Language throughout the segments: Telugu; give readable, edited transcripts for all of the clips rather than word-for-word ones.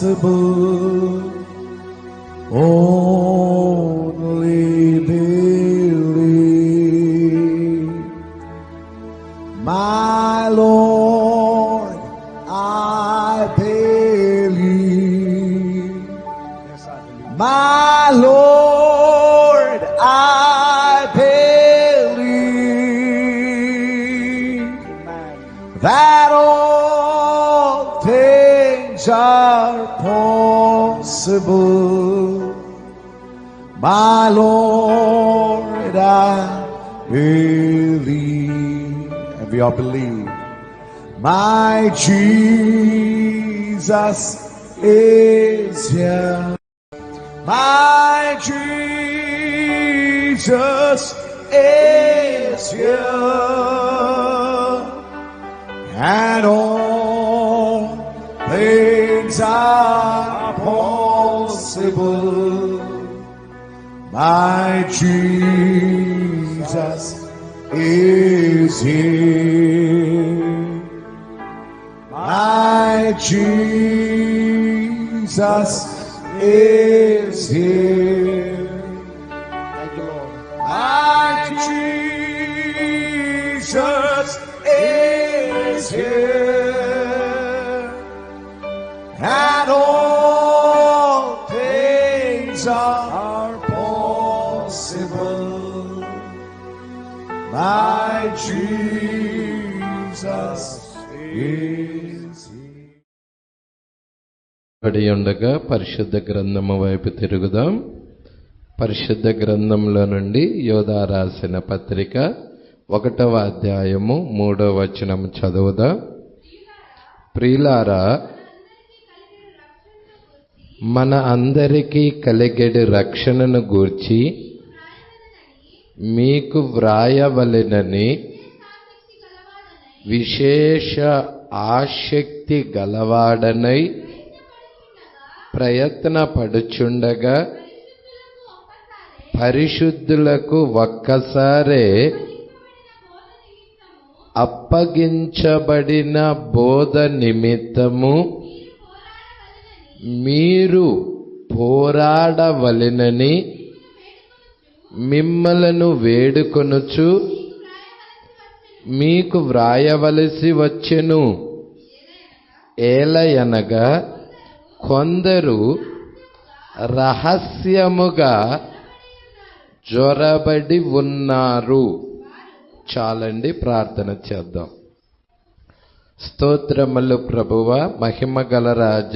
impossible. Only believe. My Lord, I believe. Yes, I believe. My Lord, I believe Amen. that all things are possible. My Lord, I believe. And we all believe. My Jesus is here. My Jesus is here. And all things are possible. My Jesus is here. My Jesus is here. Thank you, Lord. My Jesus is here. And all things are possible. My Jesus is here. పడి ఉండగా పరిశుద్ధ గ్రంథము వైపు తిరుగుదాం. పరిశుద్ధ గ్రంథంలో నుండి యోధా రాసిన పత్రిక 1వ అధ్యాయము 3వ వచనము చదువుదాం. ప్రియులారా, మన అందరికీ కలిగెడు రక్షణను గూర్చి మీకు వ్రాయవలెనని విశేష ఆసక్తి గలవాడనై ప్రయత్నపడుచుండగా పరిశుద్ధులకు ఒక్కసారే అప్పగించబడిన బోధ నిమిత్తము మీరు పోరాడవలెనని మిమ్మలను వేడుకొనుచు మీకు వ్రాయవలసి వచ్చెను. ఏలయనగా కొందరు రహస్యముగా జొరబడి ఉన్నారు. చాలండి, ప్రార్థన చేద్దాం. స్తోత్రములు ప్రభువా, మహిమగల రాజ,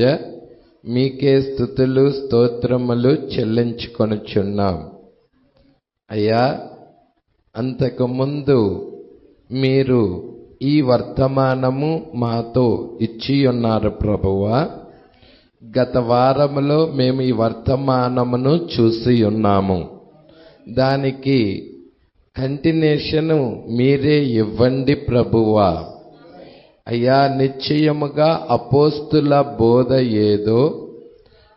మీకే స్తుతులు స్తోత్రములు చెల్లించుకొనుచున్నాం. అయ్యా, అంతకుముందు మీరు ఈ వర్తమానము మాతో ఇచ్చి ఉన్నారు ప్రభువా. గత వారములో మేము ఈ వర్తమానమును చూసి ఉన్నాము. దానికి కంటిన్యూషను మీరే ఇవ్వండి ప్రభువా. అయ్యా, నిశ్చయముగా అపోస్తుల బోధ ఏదో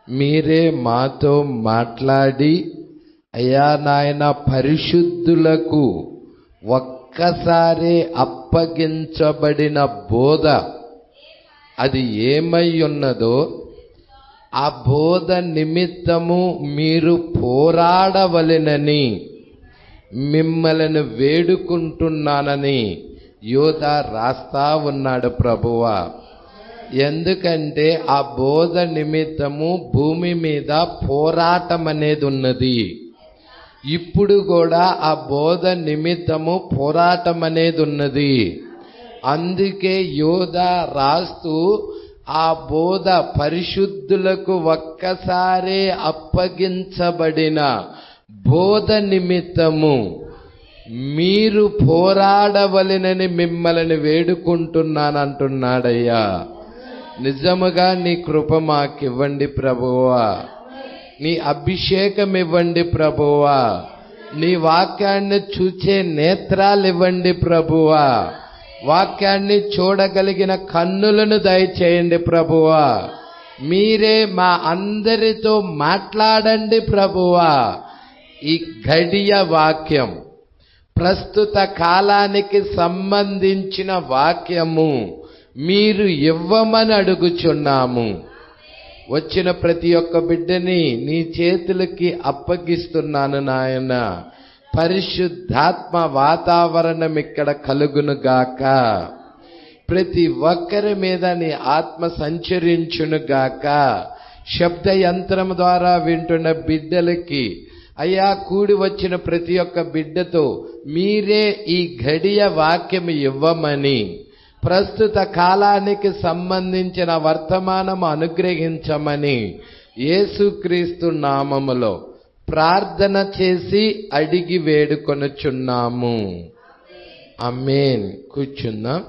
మీరే మాతో మాట్లాడి, అయ్యా నాయన, పరిశుద్ధులకు ఒక్కసారి అప్పగించబడిన బోధ అది ఏమై ఉన్నదో ఆ బోధ నిమిత్తము మీరు పోరాడవలెనని మిమ్మల్ని వేడుకుంటున్నానని యోధా రాస్తా ఉన్నాడు ప్రభువా. ఎందుకంటే ఆ బోధ నిమిత్తము భూమి మీద పోరాటం అనేది ఉన్నది. ఇప్పుడు కూడా ఆ బోధ నిమిత్తము పోరాటం అనేది ఉన్నది. అందుకే యోధా రాస్తూ ఆ బోధ పరిశుద్ధులకు ఒక్కసారే అప్పగించబడిన బోధ నిమిత్తము మీరు పోరాడవలెనని మిమ్మల్ని వేడుకుంటున్నానంటున్నాడయ్యా. నిజముగా నీ కృప మాకివ్వండి ప్రభువా. నీ అభిషేకం ఇవ్వండి ప్రభువా. నీ వాక్యాన్ని చూచే నేత్రాలు ఇవ్వండి ప్రభువా. వాక్యాన్ని చూడగలిగిన కన్నులను దయచేయండి ప్రభువా. మీరే మా అందరితో మాట్లాడండి ప్రభువా. ఈ గడియ వాక్యం, ప్రస్తుత కాలానికి సంబంధించిన వాక్యము మీరు ఇవ్వమని అడుగుచున్నాము. వచ్చిన ప్రతి ఒక్క బిడ్డని నీ చేతులకి అప్పగిస్తున్నాను నాయన. పరిశుద్ధాత్మ వాతావరణం ఇక్కడ కలుగును గాక. ప్రతి ఒక్కరి మీద నీ ఆత్మ సంచరించును గాక. శబ్ద యంత్రం ద్వారా వింటున్న బిడ్డలకి అయ్యా, కూడి వచ్చిన ప్రతి ఒక్క బిడ్డతో మీరే ఈ ఘడియ వాక్యం ఇవ్వమని, ప్రస్తుత కాలానికి సంబంధించిన వర్తమానం అనుగ్రహించమని యేసుక్రీస్తు నామములో ప్రార్థన చేసి అడిగి వేడుకొనుచున్నాము. ఆమేన్. కూర్చుందాం.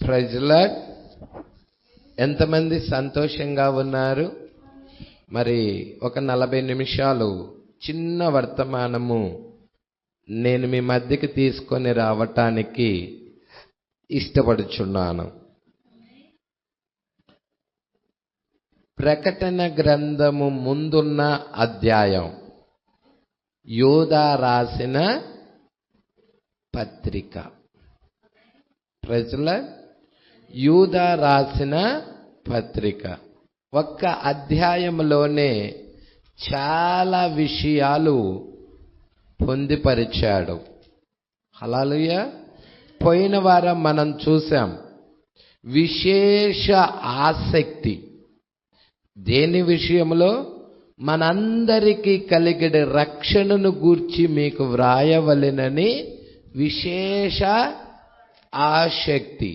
Praise lord. ఎంతమంది సంతోషంగా ఉన్నారు? మరి ఒక 40 నిమిషాలు చిన్న వర్తమానము నేను మీ మధ్యకి తీసుకొని రావటానికి ఇష్టపడుచున్నాను. ప్రకటన గ్రంథము ముందున్న అధ్యాయం యోధా రాసిన పత్రిక. ప్రజల యూదా రాసిన పత్రిక ఒక్క అధ్యాయంలోనే చాలా విషయాలు పొందిపరిచాడు. హల్లెలూయా. పోయిన వారం మనం చూసాం విశేష ఆసక్తి దేని విషయంలో? మనందరికీ కలిగిన రక్షణను గూర్చి మీకు వ్రాయవలెనని విశేష ఆసక్తి.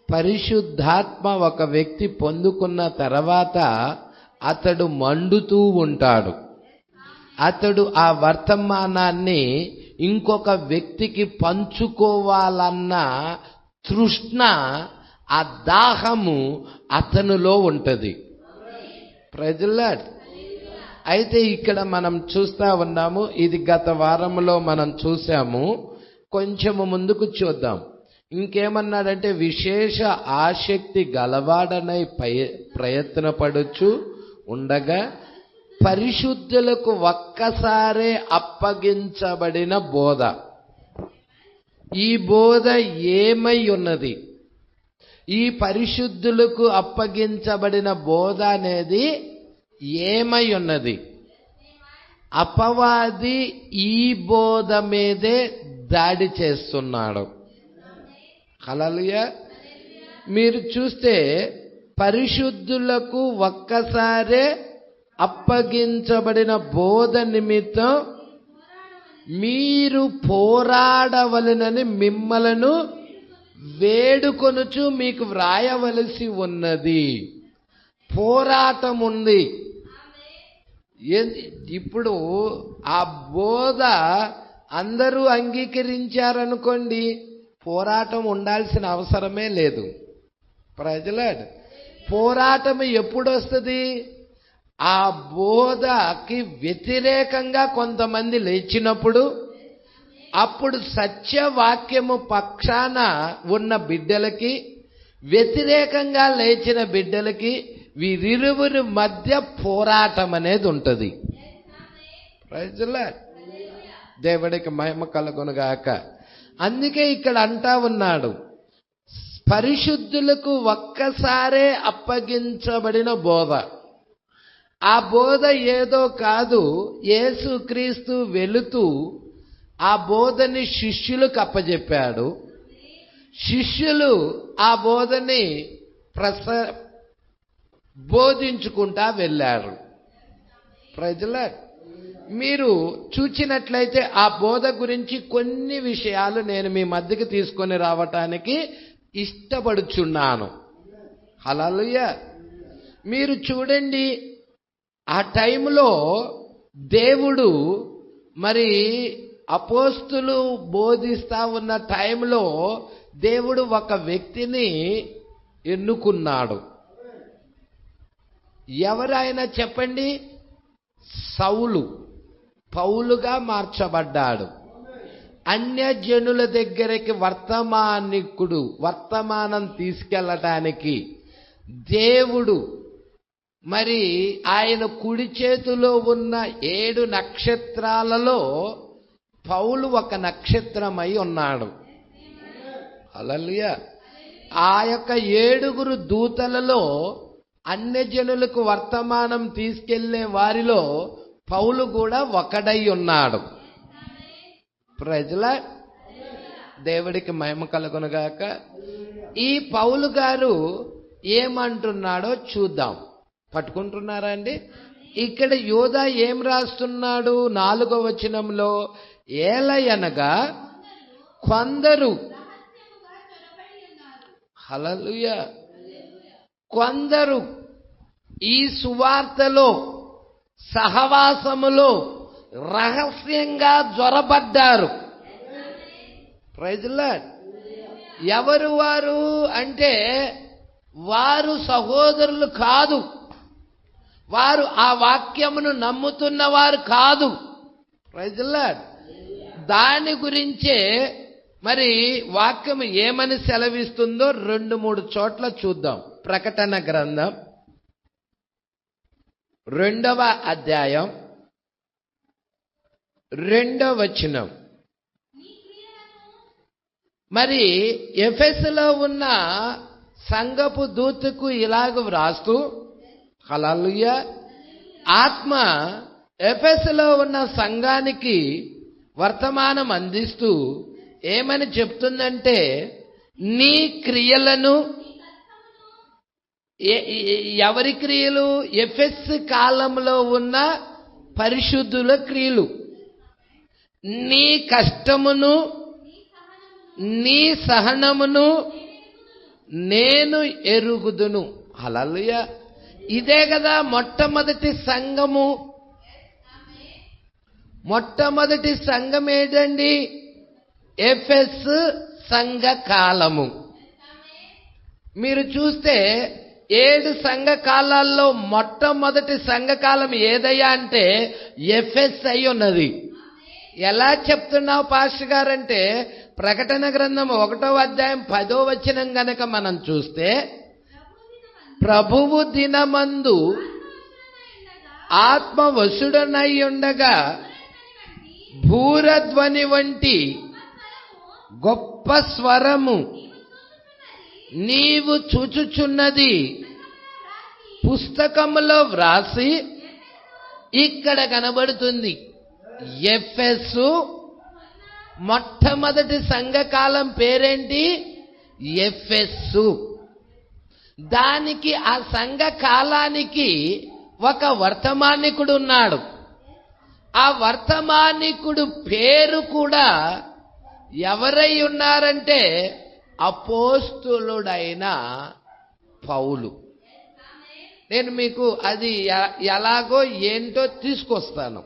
పరిశుద్ధాత్మ ఒక వ్యక్తి పొందుకున్న తర్వాత అతడు మండుతూ ఉంటాడు. అతడు ఆ వర్తమానాన్ని ఇంకొక వ్యక్తికి పంచుకోవాలన్న తృష్ణ, ఆ దాహము అతనిలో ఉంటది. ప్రైజ్. అయితే ఇక్కడ మనం చూస్తా ఉన్నాము, ఇది గత వారంలో మనం చూసాము. కొంచెము ముందుకు చూద్దాం. ఇంకేమన్నాడంటే, విశేష ఆసక్తి గలవాడనై ప్రయత్నపడుచు ఉండగా పరిశుద్ధులకు ఒక్కసారే అప్పగించబడిన బోధ. ఈ బోధ ఏమై ఉన్నది? ఈ పరిశుద్ధులకు అప్పగించబడిన బోధ అనేది ఏమై ఉన్నది? అపవాది ఈ బోధ మీదే దాడి చేస్తున్నాడు. హల్లెలూయా. మీరు చూస్తే పరిశుద్ధులకు ఒక్కసారే అప్పగించబడిన బోధ నిమిత్తం మీరు పోరాడవలెనని మిమ్మలను వేడుకొనుచు మీకు వ్రాయవలసి ఉన్నది. పోరాటం ఉంది. ఇప్పుడు ఆ బోధ అందరూ అంగీకరించారనుకోండి, పోరాటం ఉండాల్సిన అవసరమే లేదు. ప్రజలాడు పోరాటం ఎప్పుడు వస్తుంది? ఆ బోధకి వ్యతిరేకంగా కొంతమంది లేచినప్పుడు, అప్పుడు సత్యవాక్యము పక్షాన ఉన్న బిడ్డలకి, వ్యతిరేకంగా లేచిన బిడ్డలకి, వీరిరువురి మధ్య పోరాటం అనేది ఉంటుంది. ప్రైజ్లార్డ్. దేవుడికి మహిమ కలుగునుగాక. అందుకే ఇక్కడ అంటా ఉన్నాడు, పరిశుద్ధులకు ఒక్కసారే అప్పగించబడిన బోధ. ఆ బోధ ఏదో కాదు, యేసుక్రీస్తు వెళుతూ ఆ బోధని శిష్యులకు అప్పజెప్పాడు. శిష్యులు ఆ బోధని బోధించుకుంటా వెళ్ళారు. ప్రజలు మీరు చూచినట్లయితే ఆ బోధ గురించి కొన్ని విషయాలు నేను మీ మధ్యకి తీసుకొని రావటానికి ఇష్టపడుచున్నాను. హల్లెలూయా. మీరు చూడండి, ఆ టైంలో దేవుడు మరి అపోస్తులు బోధిస్తా ఉన్న టైంలో దేవుడు ఒక వ్యక్తిని ఎన్నుకున్నాడు. ఎవరైనా చెప్పండి? సౌలు పౌలుగా మార్చబడ్డాడు. అన్యజనుల దగ్గరికి వర్తమానం తీసుకెళ్ళటానికి దేవుడు మరి ఆయన కుడి చేతిలో ఉన్న 7 నక్షత్రాలలో పౌలు ఒక నక్షత్రమై ఉన్నాడు. హల్లెలూయా. ఆ యొక్క 7 దూతలలో అన్యజనులకు వర్తమానం తీసుకెళ్లే వారిలో పౌలు కూడా ఒకడై ఉన్నాడు. ప్రజల దేవుడికి మహిమ కలుగునుగాక. ఈ పౌలు గారు ఏమంటున్నాడో చూద్దాం. పట్టుకుంటున్నారా అండి? ఇక్కడ యోధా ఏం రాస్తున్నాడు? 4వ వచనంలో, ఏలయనగా కొందరు, హల్లెలూయా, కొందరు ఈ సువార్తలో సహవాసములో రహస్యంగా జొరబడ్డారు. Praise the lord. ఎవరు వారు అంటే వారు సహోదరులు కాదు, వారు ఆ వాక్యమును నమ్ముతున్నవారు కాదు. Praise the lord. దాని గురించే మరి వాక్యం ఏమని సెలవిస్తుందో 2-3 చోట్ల చూద్దాం. ప్రకటన గ్రంథం 2వ అధ్యాయం 2వ వచనం. మరి ఎఫెసులో ఉన్న సంఘపు దూతకు ఇలాగ వ్రాస్తూ, హల్లెలూయా, ఆత్మ ఎఫెసులో ఉన్న సంఘానికి వర్తమానం అందిస్తూ ఏమని చెప్తుందంటే, నీ క్రియలను, ఎవరి క్రియలు? ఎఫెస్ కాలంలో ఉన్న పరిశుద్ధుల క్రియలు. నీ కష్టమును నీ సహనమును నేను ఎరుగుదును. హల్లెలూయా. ఇదే కదా మొట్టమొదటి సంఘము. మొట్టమొదటి సంఘం ఏంటండి? ఎఫెస్ సంఘ కాలము. మీరు చూస్తే 7 సంఘ కాలాల్లో మొట్టమొదటి సంఘకాలం ఏదయ్యా అంటే ఎఫెస్ అయి ఉన్నది. ఎలా చెప్తున్నావు పాస్టర్ గారంటే, ప్రకటన గ్రంథం 1వ అధ్యాయం 10వ వచనం గనక మనం చూస్తే, ప్రభువు దినమందు ఆత్మ వశుడనై ఉండగా భూరధ్వని వంటి గొప్ప స్వరము నీవు చూచుచున్నది పుస్తకములో వ్రాసి ఇక్కడ కనబడుతుంది. ఎఫెసు మొట్టమొదటి సంఘకాలం పేరేంటి? ఎఫెసు. దానికి, ఆ సంఘ కాలానికి ఒక వర్తమానికుడు ఉన్నాడు. ఆ వర్తమానికుడు పేరు కూడా ఎవరై ఉన్నారంటే అపోస్తులుడైన పౌలు. నేను మీకు అది ఎలాగో ఏంటో తీసుకొస్తాను,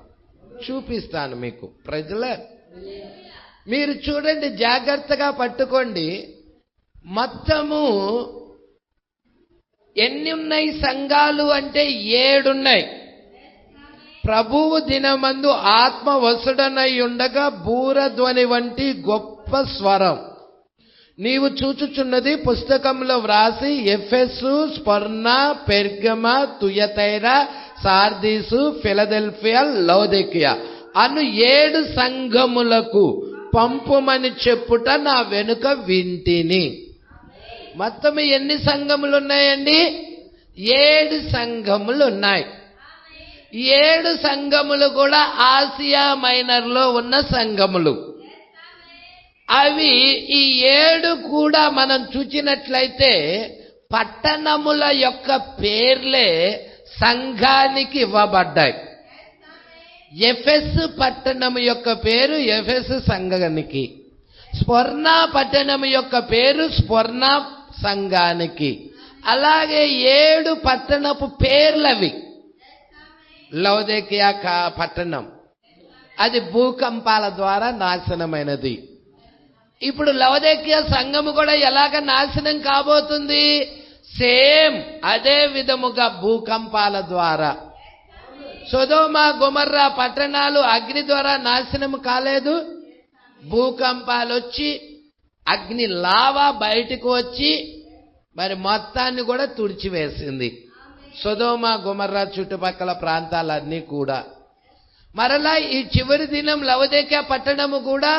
చూపిస్తాను మీకు. ప్రజలే మీరు చూడండి, జాగ్రత్తగా పట్టుకోండి. మొత్తము ఎన్ని ఉన్నాయి సంఘాలు అంటే 7 ఉన్నాయి. ప్రభువు దినమందు ఆత్మ వసుడనై ఉండగా బూరధ్వని వంటి గొప్ప స్వరం నీవు చూచుచున్నది పుస్తకంలో వ్రాసి ఎఫెసు, స్పర్ణ, పెర్గమ, తుయతైర, సార్దీసు, ఫిలదెల్ఫియా, లౌదికియా అను 7 సంఘములకు పంపుమని చెప్పుట నా వెనుక వింటిని. మొత్తం ఎన్ని సంఘములు ఉన్నాయండి? 7 సంఘములు ఉన్నాయి. 7 సంఘములు కూడా ఆసియా మైనర్లో ఉన్న సంఘములు. అవి ఈ 7 కూడా మనం చూచినట్లయితే పట్టణముల యొక్క పేర్లే సంఘానికి ఇవ్వబడ్డాయి. ఎఫెసు పట్టణము యొక్క పేరు ఎఫెసు సంఘానికి, స్పర్ణ పట్టణము యొక్క పేరు స్పర్ణ సంఘానికి. అలాగే 7 పట్టణపు పేర్లవి. లౌదికియా పట్టణం అది భూకంపాల ద్వారా నాశనమైనది. ఇప్పుడు లౌదికియా సంఘము కూడా ఎలాగ నాశనం కాబోతుంది? సేమ్ అదే విధముగా భూకంపాల ద్వారా. సొదొమ గొమొర్రా పట్టణాలు అగ్ని ద్వారా నాశనం కాలేదు. భూకంపాలు వచ్చి అగ్ని లావా బయటకు వచ్చి మరి మొత్తాన్ని కూడా తుడిచివేసింది. సొదొమ గొమొర్రా చుట్టుపక్కల ప్రాంతాలన్నీ కూడా. మరలా ఈ చివరి దినం లవొదికయ పట్టణము కూడా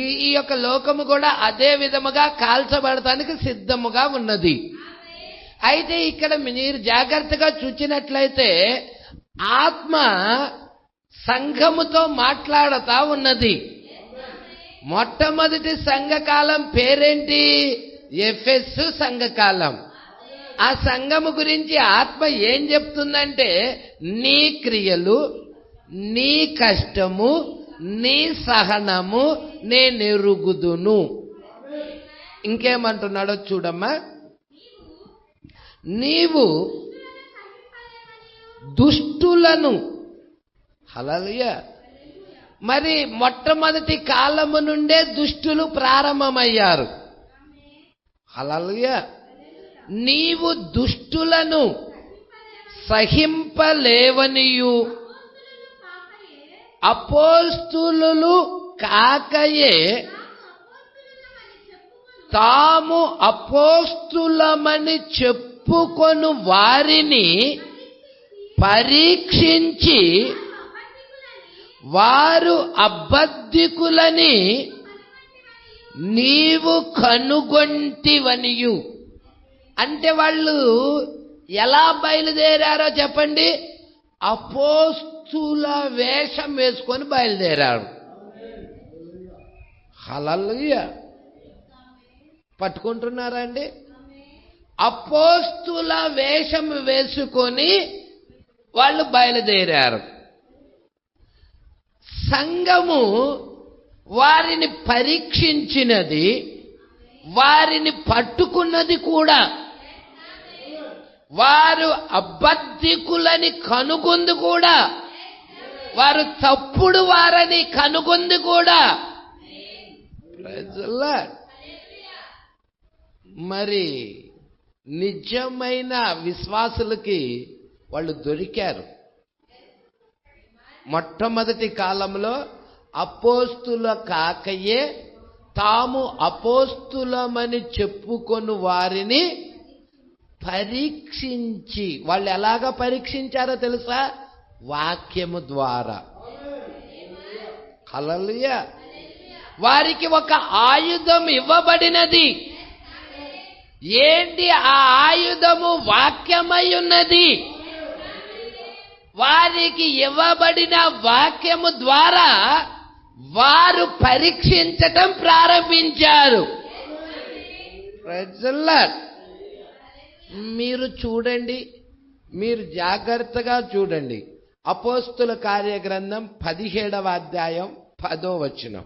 ఈ యొక్క లోకము కూడా అదే విధముగా కాల్చబడటానికి సిద్ధముగా ఉన్నది. అయితే ఇక్కడ మీరు జాగ్రత్తగా చూచినట్లయితే ఆత్మ సంఘముతో మాట్లాడుతా ఉన్నది. మొట్టమొదటి సంఘకాలం పేరేంటి? ఎఫెసు సంఘకాలం. ఆ సంఘము గురించి ఆత్మ ఏం చెప్తుందంటే, నీ క్రియలు, నీ కష్టము, నీ సహనము నేనెరుగుదును. ఇంకేమంటున్నాడో చూడమ్మా. నీవు దుష్టులను, హల్లెలూయా. మరి మొట్టమొదటి కాలము నుండే దుష్టులు ప్రారంభమయ్యారు. హల్లెలూయా. నీవు దుష్టులను సహింపలేవనియు అపోస్తులు కాకయే తాము అపోస్తులమని చెప్పుకొను వారిని పరీక్షించి వారు అబద్ధికులని నీవు కనుగొంటివనియు. అంటే వాళ్ళు ఎలా బయలుదేరారో చెప్పండి? అపోస్తుల వేషం వేసుకొని బయలుదేరారు. హల్లెలూయా. పట్టుకుంటున్నారా అండి? అపోస్తుల వేషం వేసుకొని వాళ్ళు బయలుదేరారు. సంఘము వారిని పరీక్షించినది, వారిని పట్టుకున్నది కూడా. వారు అబద్ధికులని కనుగొంది కూడా, వారు తప్పుడు వారని కనుగొంది కూడా. మరి నిజమైన విశ్వాసులకి వాళ్ళు దొరికారు. మొట్టమొదటి కాలంలో అపోస్తుల కాకయే తాము అపోస్తులమని చెప్పుకొను వారిని పరీక్షించి, వాళ్ళు ఎలాగా పరీక్షించారో తెలుసా? వాక్యము ద్వారా. హల్లెలూయా. వారికి ఒక ఆయుధం ఇవ్వబడినది. ఏంటి ఆ ఆయుధము? వాక్యమై ఉన్నది. వారికి ఇవ్వబడిన వాక్యము ద్వారా వారు పరీక్షించటం ప్రారంభించారు. మీరు చూడండి, మీరు జాగ్రత్తగా చూడండి. అపోస్తుల కార్యగ్రంథం 17వ అధ్యాయం 10వ వచనం.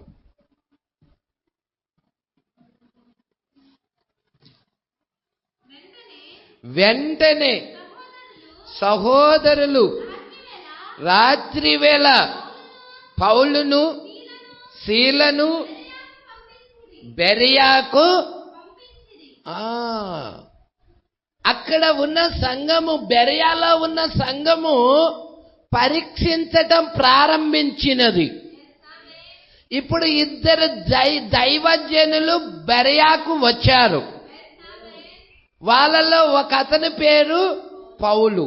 వెంటనే సహోదరులు రాత్రివేళ పౌలును సీలను బెరియాకు, అక్కడ ఉన్న సంఘము, బెరియాలో ఉన్న సంఘము పరీక్షించటం ప్రారంభించినది. ఇప్పుడు ఇద్దరు దైవజనులు బెరియాకు వచ్చారు. వాళ్ళలో ఒక అతని పేరు పౌలు,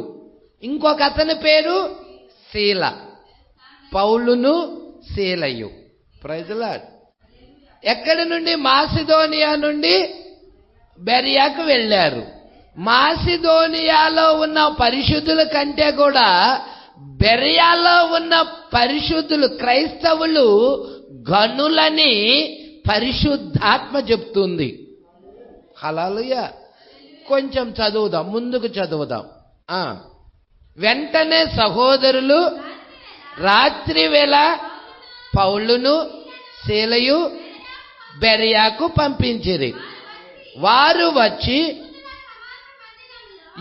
ఇంకొక అతని పేరు శీల. పౌలును శీలయు. Praise the lord. ఎక్కడి నుండి? మాసిదోనియా నుండి బెరియాకు వెళ్ళారు. మాసిదోనియాలో ఉన్న పరిశుద్ధుల కంటే కూడా బెరియాలో ఉన్న పరిశుద్ధులు, క్రైస్తవులు గనులని పరిశుద్ధాత్మ చెప్తుంది. హల్లెలూయా. కొంచెం చదువుదాం, ముందుకు చదువుదాం. వెంటనే సహోదరులు రాత్రివేళ పౌలును శీలయు బెరియాకు పంపించిరి. వారు వచ్చి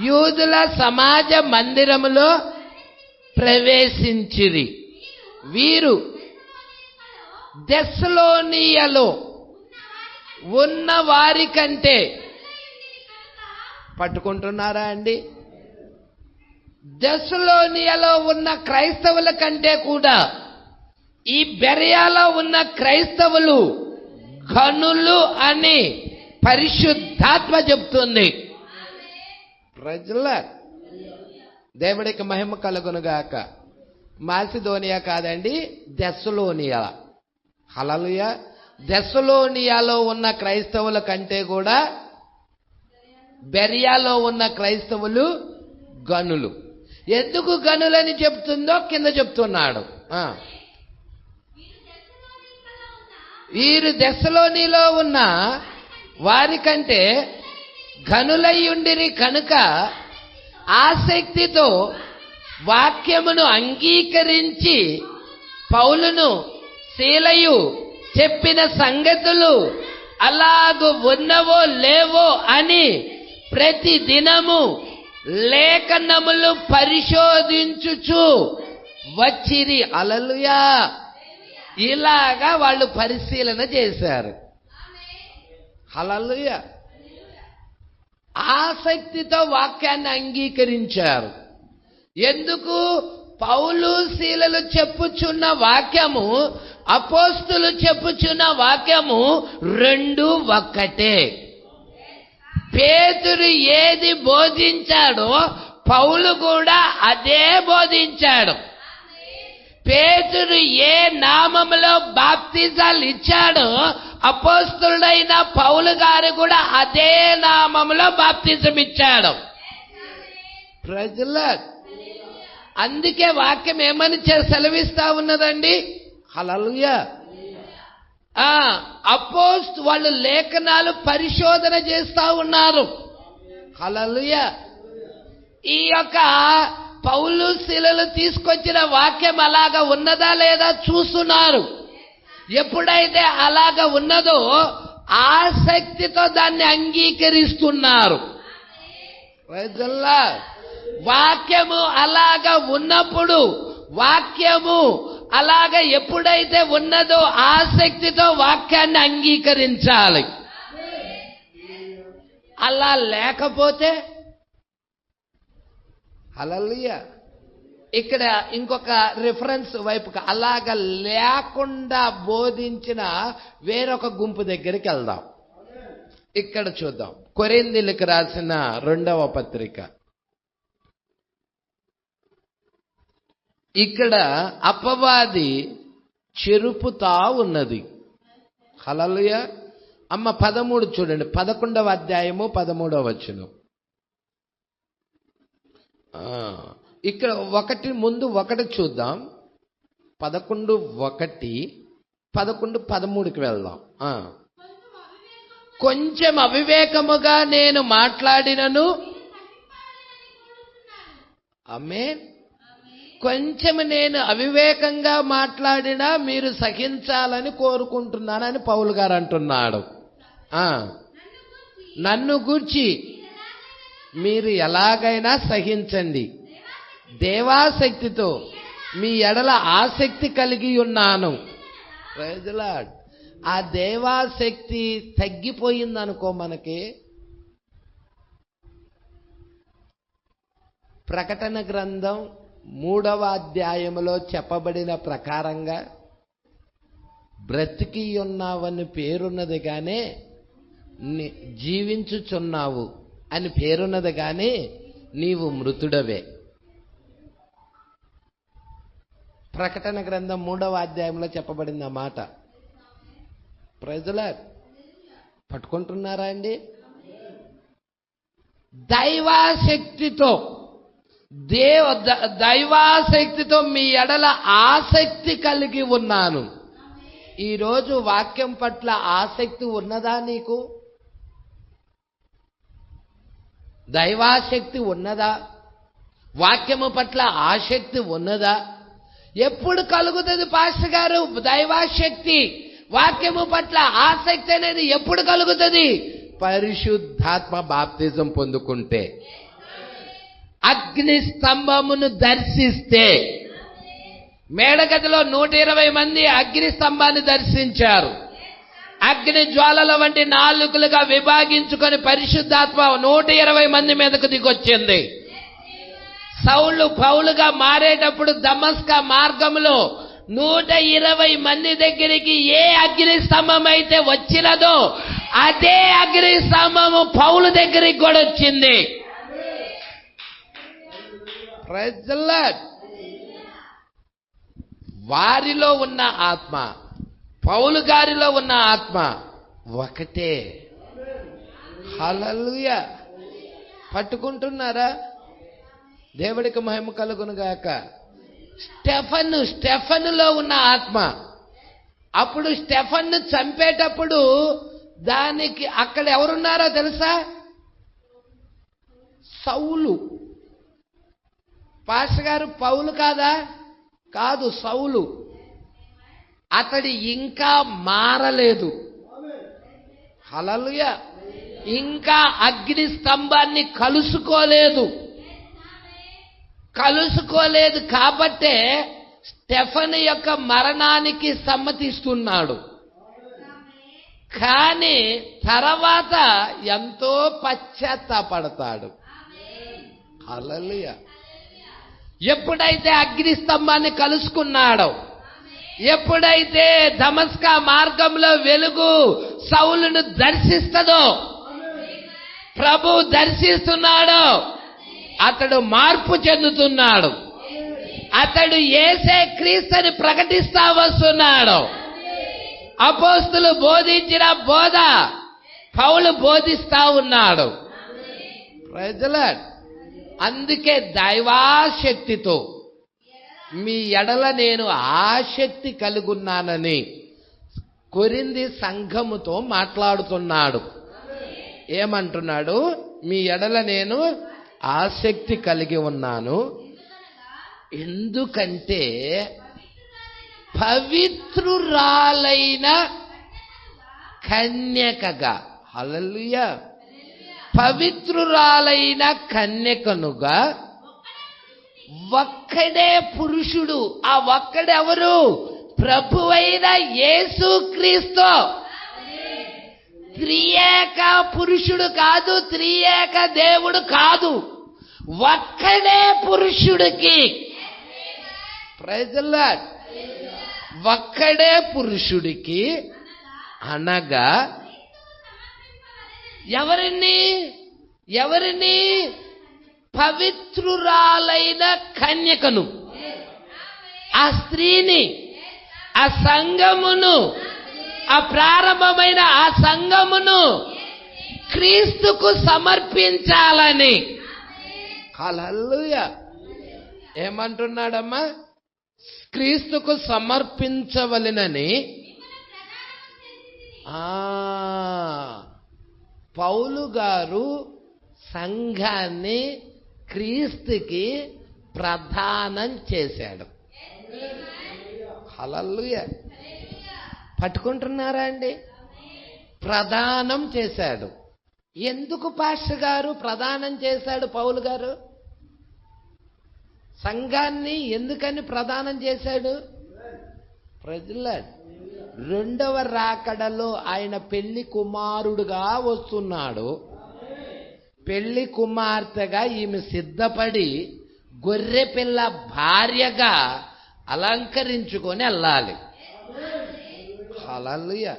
యూదుల సమాజ మందిరములో ప్రవేశించిరి. వీరు థెస్సలోనియలో ఉన్న వారి కంటే, పట్టుకుంటున్నారా అండి? థెస్సలోనియలో ఉన్న క్రైస్తవుల కంటే కూడా ఈ బెరియాలో ఉన్న క్రైస్తవులు ఘనులు అని పరిశుద్ధాత్మ చెప్తుంది. ప్రజల దేవుడికి మహిమ కలుగునుగాక. మాసిదోనియా కాదండి, థెస్సలోనియా. హల్లెలూయా. థెస్సలోనియాలో ఉన్న క్రైస్తవుల కంటే కూడా బెరియాలో ఉన్న క్రైస్తవులు గనులు. ఎందుకు గనులని చెప్తుందో కింద చెప్తున్నాడు. వీరు థెస్సలోనిలో ఉన్న వారికంటే గనులయ్యుండిరి కనుక ఆసక్తితో వాక్యమును అంగీకరించి పౌలును శీలయు చెప్పిన సంగతులు అలాగు ఉన్నవో లేవో అని ప్రతి దినము లేఖనములు పరిశోధించుచు వచ్చిరి. హల్లెలూయా. ఇలాగా వాళ్ళు పరిశీలన చేశారు. హల్లెలూయా. ఆసక్తితో వాక్యాన్ని అంగీకరించారు. ఎందుకు? పౌలు శీలలు చెప్పుచున్న వాక్యము, అపోస్తులు చెప్పుచున్న వాక్యము రెండు ఒక్కటే. పేతురు ఏది బోధించాడో పౌలు కూడా అదే బోధించాడు. పేతురు ఏ నామములో బాప్తిజాలు ఇచ్చాడో అపోస్తులుడైన పౌలు గారు కూడా అదే నామములో బాప్తిజం ఇచ్చాడు. ప్రజల అందుకే వాక్యం ఏమని సెలవిస్తా ఉన్నదండి? హల్లెలూయా. వాళ్ళు లేఖనాలు పరిశోధన చేస్తా ఉన్నారు. హల్లెలూయా. ఈ యొక్క పౌలు శిలలు తీసుకొచ్చిన వాక్యం అలాగా ఉన్నదా లేదా చూస్తున్నారు. ఎప్పుడైతే అలాగా ఉన్నదో ఆసక్తితో దాన్ని అంగీకరిస్తున్నారు. వాక్యము అలాగా ఉన్నప్పుడు, వాక్యము అలాగా ఎప్పుడైతే ఉన్నదో ఆసక్తితో వాక్యాన్ని అంగీకరించాలి. అలా లేకపోతే హల్లెలూయా. ఇక్కడ ఇంకొక రిఫరెన్స్ వైపుకి అలాగా లేకుండా బోధించిన వేరొక గుంపు దగ్గరికి వెళ్దాం. ఇక్కడ చూద్దాం. కొరింథీయులకు రాసిన 2వ పత్రిక. ఇక్కడ అపవాది చెరుపుతా ఉన్నది. హల్లెలూయా. అమ్మ 13 చూడండి. 11వ అధ్యాయము 13వ వచనం. ఇక్కడ ముందు ఒకటి చూద్దాం. 11:1, 11:13కి వెళ్దాం. కొంచెం అవివేకముగా నేను మాట్లాడినను, ఆమేన్, కొంచెం నేను అవివేకంగా మాట్లాడినా మీరు సహించాలని కోరుకుంటున్నానని పౌలు గారు అంటున్నాడు. నన్ను గూర్చి మీరు ఎలాగైనా సహించండి. దేవాసక్తితో మీ ఎడల ఆసక్తి కలిగి ఉన్నాను. Praise the lord. ఆ దేవాసక్తి తగ్గిపోయిందనుకో మనకి, ప్రకటన గ్రంథం 3వ అధ్యాయములో చెప్పబడిన ప్రకారంగా బ్రతికి ఉన్నావని పేరున్నది గానే జీవించుచున్నావు అని పేరున్నది గాని నీవు మృతుడవే. ప్రకటన గ్రంథం 3వ అధ్యాయంలో చెప్పబడింది ఆ మాట. Praise the lord. పట్టుకుంటున్నారా అండి? దైవాశక్తితో మీ ఎడల ఆసక్తి కలిగి ఉన్నాను. ఈరోజు వాక్యం పట్ల ఆసక్తి ఉన్నదా నీకు? దైవాశక్తి ఉన్నదా? వాక్యము పట్ల ఆసక్తి ఉన్నదా? ఎప్పుడు కలుగుతుంది పాస్టర్ గారు దైవాశక్తి, వాక్యము పట్ల ఆసక్తి అనేది ఎప్పుడు కలుగుతుంది? పరిశుద్ధాత్మ బాప్తిజం పొందుకుంటే, అగ్ని స్తంభమును దర్శిస్తే. మేడగదిలో 120 మంది అగ్ని స్తంభాన్ని దర్శించారు. అగ్ని జ్వాలల వంటి నాలుకలుగా విభాగించుకొని పరిశుద్ధాత్మ 120 మంది మీదకు దిగొచ్చింది. సౌలు పౌలుగా మారేటప్పుడు దమస్కా మార్గంలో 120 మంది దగ్గరికి ఏ అగ్ని స్తంభం అయితే వచ్చినదో అదే అగ్ని స్తంభము పౌలు దగ్గరికి కూడా వచ్చింది. Praise the lord. వారిలో ఉన్న ఆత్మ, పౌలు గారిలో ఉన్న ఆత్మ ఒకటే. హల్లెలూయా. పట్టుకుంటున్నారా? దేవుడికి మహిమ కలుగును గాక. స్టెఫనులో ఉన్న ఆత్మ. అప్పుడు స్టెఫన్ను చంపేటప్పుడు దానికి అక్కడ ఎవరున్నారో తెలుసా? సౌలు. పాస్టర్ గారు పౌలు కాదా? కాదు, సౌలు. అతడు ఇంకా మారలేదు. హల్లెలూయా. ఇంకా అగ్ని స్తంభాన్ని కలుసుకోలేదు కాబట్టే స్టెఫను యొక్క మరణానికి సమ్మతిస్తున్నాడు. కానీ తర్వాత ఎంతో పశ్చాత్తాపడతాడు. హల్లెలూయా. ఎప్పుడైతే అగ్ని స్తంభాన్ని కలుసుకున్నాడో, ఎప్పుడైతే దమస్కా మార్గంలో వెలుగు సౌలును దర్శిస్తదో, ప్రభు దర్శిస్తున్నాడో, అతడు మార్పు చెందుతున్నాడు. అతడు యేసే క్రీస్తుని ప్రకటిస్తా వస్తున్నాడు. అపోస్తులు బోధించిన బోధ పౌలు బోధిస్తా ఉన్నాడు. Praise the lord. అందుకే దైవాశక్తితో మీ ఎడల నేను ఆసక్తి కలుగున్నానని కొరింథీ సంఘముతో మాట్లాడుతున్నాడు. ఏమంటున్నాడు? మీ ఎడల నేను ఆసక్తి కలిగి ఉన్నాను. ఎందుకంటే పవిత్రురాలైన కన్యకగా, హల్లెలూయా, పవిత్రురాలైన కన్యకనుగా ఒక్కడే పురుషుడు. ఆ ఒక్కడెవరు? ప్రభువైన యేసుక్రీస్తు. త్రియేక పురుషుడు కాదు, త్రియేక దేవుడు కాదు, ఒక్కడే పురుషుడికి. Praise the lord. ఒక్కడే పురుషుడికి అనగా ఎవరిని? పవిత్రురాలైన కన్యకను, ఆ స్త్రీని, ఆ సంఘమును, ఆ ప్రారంభమైన ఆ సంఘమును క్రీస్తుకు సమర్పించాలని. హల్లెలూయా. ఏమంటున్నాడమ్మా? క్రీస్తుకు సమర్పించవలెనని పౌలు గారు సంఘాన్ని క్రీస్తుకి ప్రదానం చేశాడు. హల్లెలూయా. పట్టుకుంటున్నారా అండి? ప్రదానం చేశాడు. ఎందుకు పాస్టర్ గారు ప్రదానం చేశాడు పౌలు గారు? సంఘాన్ని ఎందుకని ప్రదానం చేశాడు? Praise the lord. రెండవ రాకడలో ఆయన పెళ్లి కుమారుడుగా వస్తున్నాడు. పెళ్లి కుమార్తెగా ఈమె సిద్ధపడి గొర్రె పిల్ల భార్యగా అలంకరించుకొని వెళ్ళాలి. హల్లెలూయా.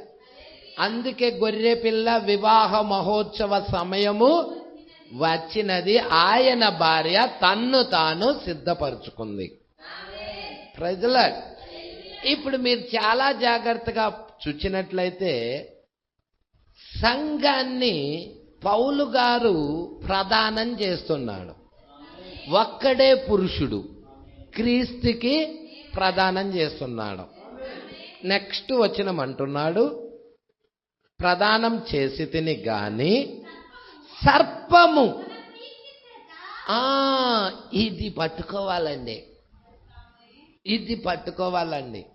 అందుకే గొర్రె పిల్ల వివాహ మహోత్సవ సమయము వచ్చినది. ఆయన భార్య తన్ను తాను సిద్ధపరుచుకుంది. Praise the lord. ఇప్పుడు మీరు చాలా జాగ్రత్తగా చూచినట్లయితే సంఘాన్ని పౌలు గారు ప్రదానం చేస్తున్నాడు. ఒక్కడే పురుషుడు క్రీస్తుకి ప్రదానం చేస్తున్నాడు. నెక్స్ట్ వచనం అంటున్నాడు, ప్రదానం చేసి తిని గాని సర్పము. ఇది పట్టుకోవాలండి, ఇది పట్టుకోవాలండి.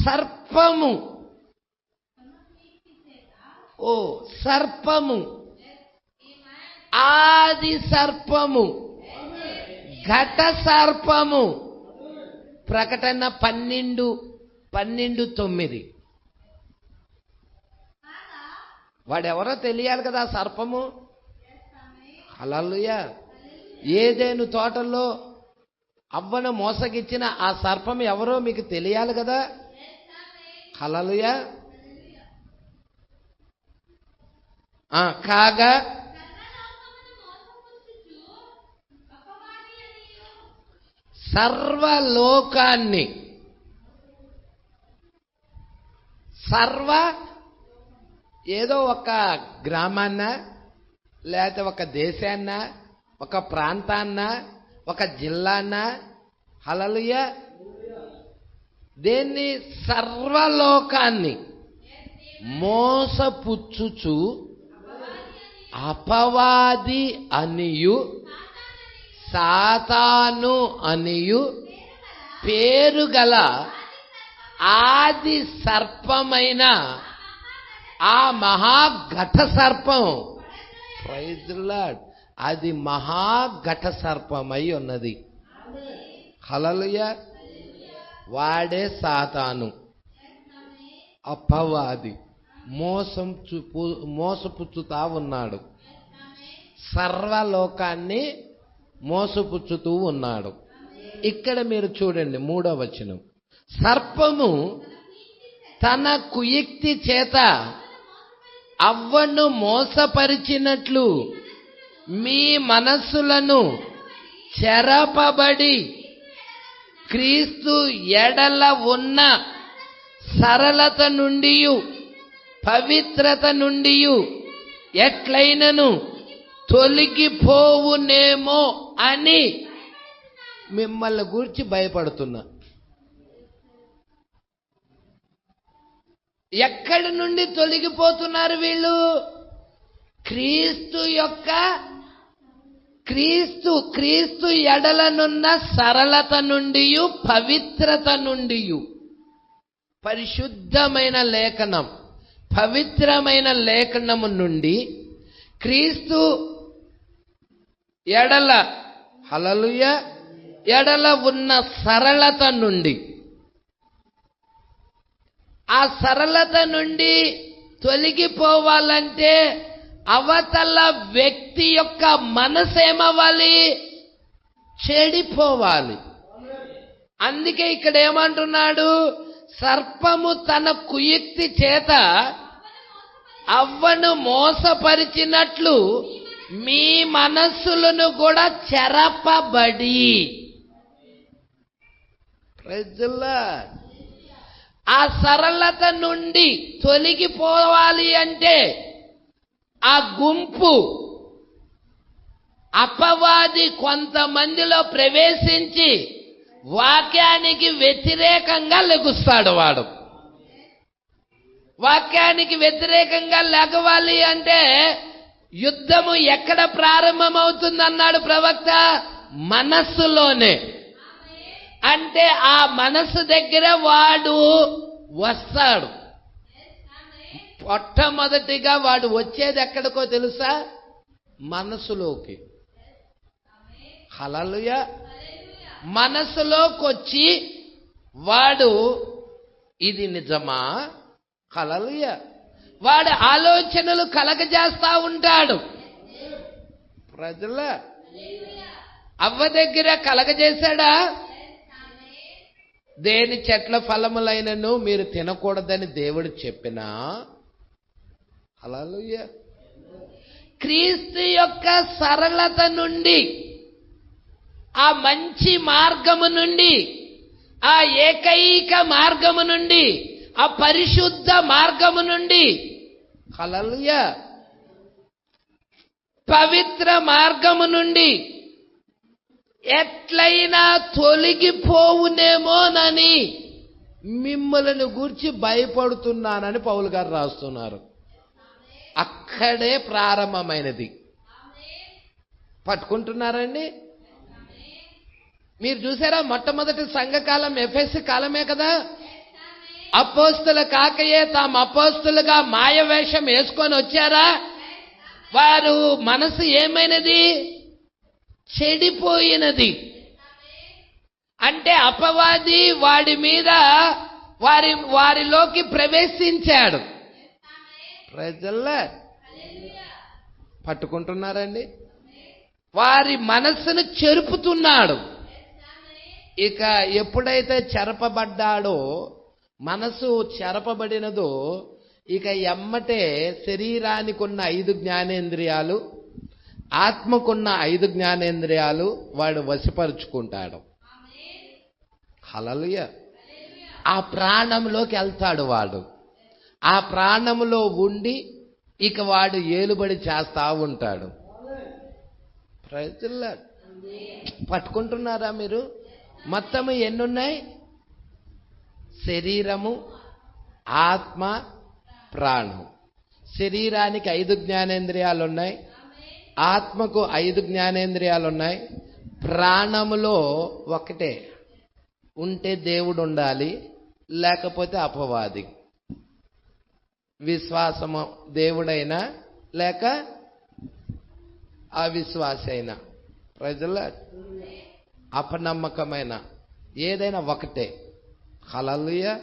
సర్పము, సర్పము, ఆది సర్పము, ఘట సర్పము. ప్రకటన 12:9. వాడెవరో తెలియాలి కదా సర్పము. హల్లెలూయా. ఏదెను తోటలో అవ్వను మోసగిచ్చిన ఆ సర్పం ఎవరో మీకు తెలియాలి కదా. హల్లెలూయా. కాగా సర్వలోకాన్ని ఏదో ఒక గ్రామాన్న, లేకపోతే ఒక దేశాన్న, ఒక ప్రాంతాన్న, ఒక జిల్లాన్న, హల్లెలూయా, దేన్ని? సర్వలోకాన్ని మోసపుచ్చుచు అపవాది అనియు సాతాను అనియు పేరుగల ఆది సర్పమైన ఆ మహాఘట సర్పం, ప్రైజ్ ది లార్డ్, అది మహాఘట సర్పమై ఉన్నది. హల్లెలూయా. వాడే సాతాను, అపవాది, మోసపుచ్చుతా ఉన్నాడు, సర్వలోకాన్ని మోసపుచ్చుతూ ఉన్నాడు. ఇక్కడ మీరు చూడండి 3వ వచనం, సర్పము తన కుయుక్తి చేత అవ్వను మోసపరిచినట్లు మీ మనస్సులను చెరపబడి క్రీస్తు ఎడల ఉన్న సరళత నుండి పవిత్రత నుండి ఎట్లైనను తొలగిపోవునేమో అని మిమ్మల్ని గూర్చి భయపడుతున్నా. ఎక్కడి నుండి తొలగిపోతున్నారు వీళ్ళు? క్రీస్తు ఎడలనున్న సరళత నుండి పవిత్రత నుండి. పరిశుద్ధమైన లేఖనం, పవిత్రమైన లేఖనము నుండి క్రీస్తు ఎడల, హల్లెలూయా, ఎడల ఉన్న సరళత నుండి, ఆ సరళత నుండి తొలగిపోవాలంటే అవతల వ్యక్తి యొక్క మనసేమవ్వాలి? చెడిపోవాలి. అందుకే ఇక్కడ ఏమంటున్నాడు? సర్పము తన కుయుక్తి చేత అవ్వను మోసపరిచినట్లు మీ మనస్సులను కూడా చెరపబడి. Praise the lord. ఆ సరళత నుండి తొలగిపోవాలి అంటే ఆ గుంపు అపవాది కొంతమందిలో ప్రవేశించి వాక్యానికి వ్యతిరేకంగా లెగుస్తాడు. వాడు వాక్యానికి వ్యతిరేకంగా లెగవాలి అంటే యుద్ధము ఎక్కడ ప్రారంభమవుతుందన్నాడు ప్రవక్త? మనస్సులోనే. అంటే ఆ మనస్సు దగ్గర వాడు వస్తాడు. మొట్టమొదటిగా వాడు వచ్చేది ఎక్కడికో తెలుసా? మనసులోకి. హల్లెలూయా. మనసులోకి వచ్చి వాడు ఇది నిజమా? హల్లెలూయా. వాడు ఆలోచనలు కలగజేస్తా ఉంటాడు. ప్రజల అవ్వ దగ్గర కలగజేశాడా? దేని చెట్ల ఫలములైనను మీరు తినకూడదని దేవుడు చెప్పినా, హల్లెలూయా, క్రీస్తు యొక్క సరళత నుండి, ఆ మంచి మార్గము నుండి, ఆ ఏకైక మార్గము నుండి, ఆ పరిశుద్ధ మార్గము నుండి, హల్లెలూయా, పవిత్ర మార్గము నుండి ఎట్లయినా తొలగిపోవునేమోనని మిమ్మల్ని గూర్చి భయపడుతున్నానని పౌలు గారు రాస్తున్నారు. అక్కడే ప్రారంభమైనది. పట్టుకుంటున్నారండి? మీరు చూసారా? మొట్టమొదటి సంఘకాలం ఎఫెసు కాలమే కదా. అపోస్తుల కాకయే తాము అపోస్తులుగా మాయవేషం వేసుకొని వచ్చారా? వారు మనసు ఏమైనది? చెడిపోయినది. అంటే అపవాది వాడి మీద వారిలోకి ప్రవేశించాడు. ప్రజల్లా పట్టుకుంటున్నారండి? వారి మనస్సును చెరుపుతున్నాడు. ఇక ఎప్పుడైతే చెరపబడ్డాడో, మనసు చెరపబడినదో, ఇక ఎమ్మటే శరీరానికి ఉన్న 5 జ్ఞానేంద్రియాలు, ఆత్మకున్న 5 జ్ఞానేంద్రియాలు వాడు వశపరుచుకుంటాడు. హల్లెలూయా. ఆ ప్రాణంలోకి వెళ్తాడు వాడు. ఆ ప్రాణములో ఉండి ఇక వాడు ఏలుబడి చేస్తా ఉంటాడు. ప్రజల పట్టుకుంటున్నారా మీరు? మొత్తం ఎన్నున్నాయి? శరీరము, ఆత్మ, ప్రాణం. శరీరానికి 5 జ్ఞానేంద్రియాలు ఉన్నాయి, ఆత్మకు 5 జ్ఞానేంద్రియాలు ఉన్నాయి, ప్రాణములో ఒకటే. ఉంటే దేవుడు ఉండాలి, లేకపోతే అపవాది. విశ్వాసము దేవుడైనా లేక అవిశ్వాస అయినా, ప్రజల అపనమ్మకమైన ఏదైనా ఒకటే. హల్లెలూయా.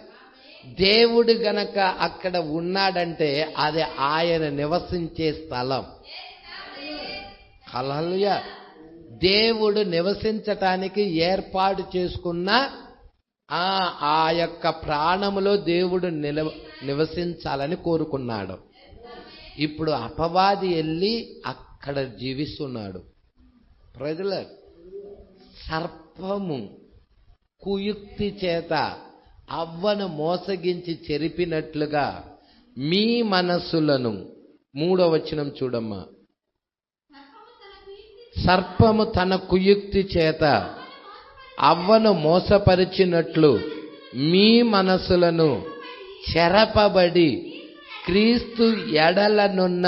దేవుడు గనక అక్కడ ఉన్నాడంటే అది ఆయన నివసించే స్థలం. హల్లెలూయా. దేవుడు నివసించటానికి ఏర్పాటు చేసుకున్న ఆ యొక్క ప్రాణములో దేవుడు నివసించాలని కోరుకున్నాడు. ఇప్పుడు అపవాది వెళ్ళి అక్కడ జీవిస్తున్నాడు. ప్రజల సర్పము కుయుక్తి చేత అవ్వను మోసగించి చెరిపినట్లుగా మీ మనస్సులను, 3వ వచనం చూడమ్మా. సర్పము తన కుయుక్తి చేత అవ్వను మోసపరిచినట్లు మీ మనసులను చెరపబడి క్రీస్తు ఎడలనున్న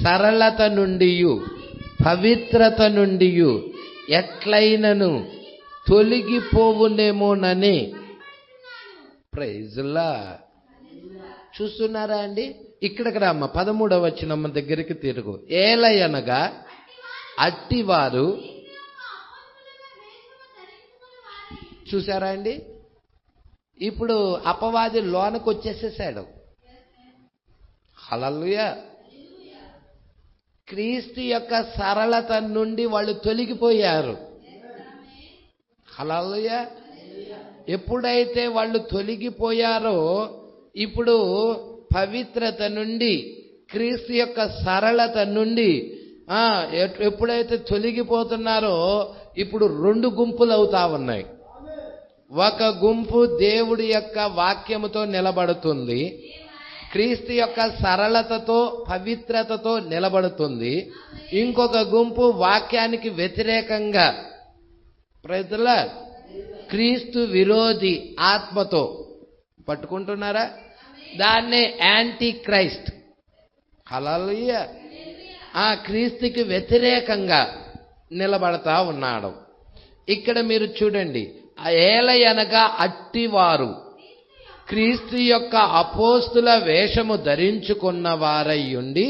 సరళత నుండి పవిత్రత నుండి ఎట్లయినను తొలగిపోవునేమోనని. ప్రైజ్లా. చూస్తున్నారా అండి? ఇక్కడికి రామ్మ, 13వ వచనం దగ్గరికి తిరుగు. ఏలయనగా అట్టివారు, చూసారా అండి? ఇప్పుడు అపవాది లోనకు వచ్చేసేసాడు. హల్లెలూయా. క్రీస్తు యొక్క సరళత నుండి వాళ్ళు తొలగిపోయారు. హల్లెలూయా. ఎప్పుడైతే వాళ్ళు తొలగిపోయారో ఇప్పుడు పవిత్రత నుండి, క్రీస్తు యొక్క సరళత నుండి ఎప్పుడైతే తొలగిపోతున్నారో ఇప్పుడు 2 గుంపులు అవుతా ఉన్నాయి. ఒక గుంపు దేవుడి యొక్క వాక్యముతో నిలబడుతుంది, క్రీస్తు యొక్క సరళతతో పవిత్రతతో నిలబడుతుంది. ఇంకొక గుంపు వాక్యానికి వ్యతిరేకంగా, ప్రజల క్రీస్తు విరోధి ఆత్మతో పట్టుకుంటున్నారా? దాన్నే యాంటీ క్రైస్ట్. హల్లెలూయా. ఆ క్రీస్తుకి వ్యతిరేకంగా నిలబడతా ఉన్నాడు. ఇక్కడ మీరు చూడండి, ఏలయనగా అట్టివారు క్రీస్తు యొక్క అపోస్తుల వేషము ధరించుకున్న వారయ్యుండి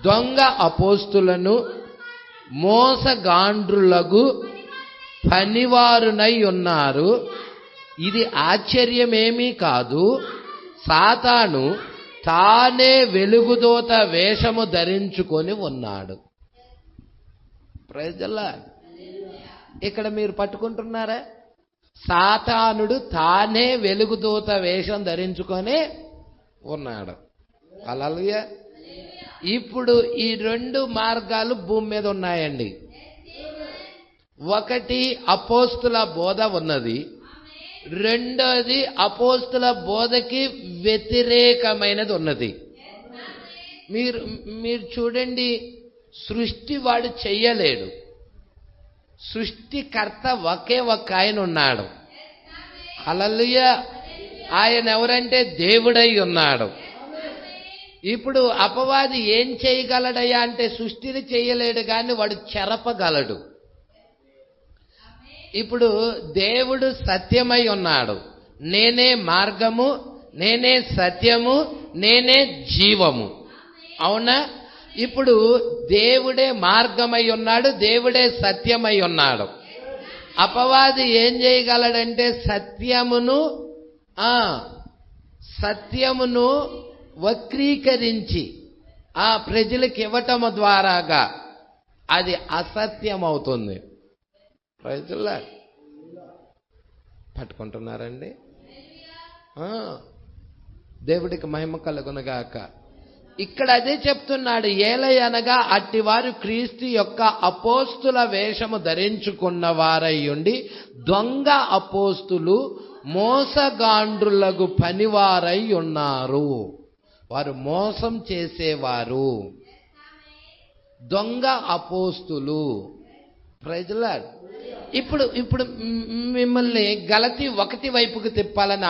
దొంగ అపోస్తులను మోసగాండ్రులకు పనివారునై ఉన్నారు. ఇది ఆశ్చర్యమేమీ కాదు, సాతాను తానే వెలుగుదూత వేషము ధరించుకొని ఉన్నాడు. ప్రజలా, ఇక్కడ మీరు పట్టుకుంటున్నారా? సాతానుడు తానే వెలుగుదూత వేషం ధరించుకొని ఉన్నాడు. హల్లెలూయా. ఇప్పుడు ఈ 2 మార్గాలు భూమి మీద ఉన్నాయండి. ఒకటి అపోస్తుల బోధ ఉన్నది, రెండోది అపోస్తుల బోధకి వ్యతిరేకమైనది ఉన్నది. మీరు చూడండి, సృష్టి వాడు చెయ్యలేడు. సృష్టికర్త ఒకే ఒక్క ఆయన ఉన్నాడు. హల్లెలూయా. ఆయన ఎవరంటే దేవుడై ఉన్నాడు. ఇప్పుడు అపవాది ఏం చేయగలడయ్యా అంటే సృష్టిని చేయలేడు కానీ వాడు చెరపగలడు. ఇప్పుడు దేవుడు సత్యమై ఉన్నాడు. నేనే మార్గము, నేనే సత్యము, నేనే జీవము. అవునా? ఇప్పుడు దేవుడే మార్గమై ఉన్నాడు, దేవుడే సత్యమై ఉన్నాడు. అపవాది ఏం చేయగలడంటే సత్యమును వక్రీకరించి ప్రజలకు ఇవ్వటము ద్వారాగా అది అసత్యం అవుతుంది. ప్రజల పట్టుకుంటున్నారండి. దేవుడికి మహిమ కలుగునుగాక. ఇక్కడ అదే చెప్తున్నాడు. ఏలయనగా అట్టివారు క్రీస్తు యొక్క అపోస్తుల వేషము ధరించుకున్న వారయ్యుండి దొంగ అపోస్తులు మోసగాండ్రులకు పనివారై ఉన్నారు. వారు మోసం చేసేవారు, దొంగ అపోస్తులు. Praise the lord. ఇప్పుడు మిమ్మల్ని గలతీ 1 వైపుకు తిప్పాలని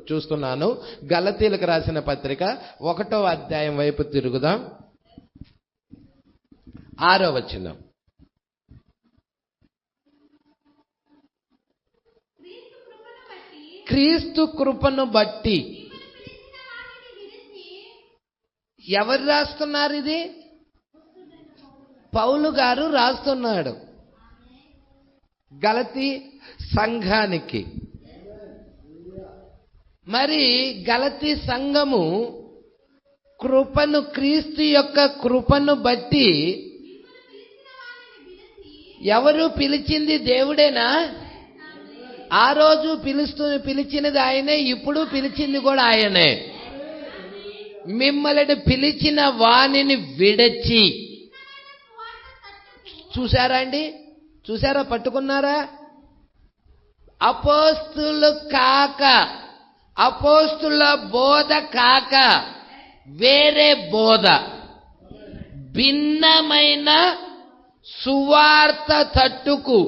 చూస్తున్నాను. గలతీలకు రాసిన పత్రిక 1వ అధ్యాయం వైపు తిరుగుదాం. 6వ వచనం. క్రీస్తు కృపను బట్టి. ఎవరు రాస్తున్నారు ఇది? పౌలు గారు రాస్తున్నాడు గలతీ సంఘానికి. మరి గలతీ సంఘము కృపను, క్రీస్తు యొక్క కృపను బట్టి, ఎవరు పిలిచింది? దేవుడేనా? ఆ రోజు పిలిచినది ఆయనే, ఇప్పుడు పిలిచింది కూడా ఆయనే. మిమ్మల్ని పిలిచిన వానిని విడచి. చూసారా అండి? చూసారా? పట్టుకున్నారా? అపోస్తులు కాక, అపోస్తుల బోధ కాక వేరే బోధ, భిన్నమైన సువార్త తట్టుకు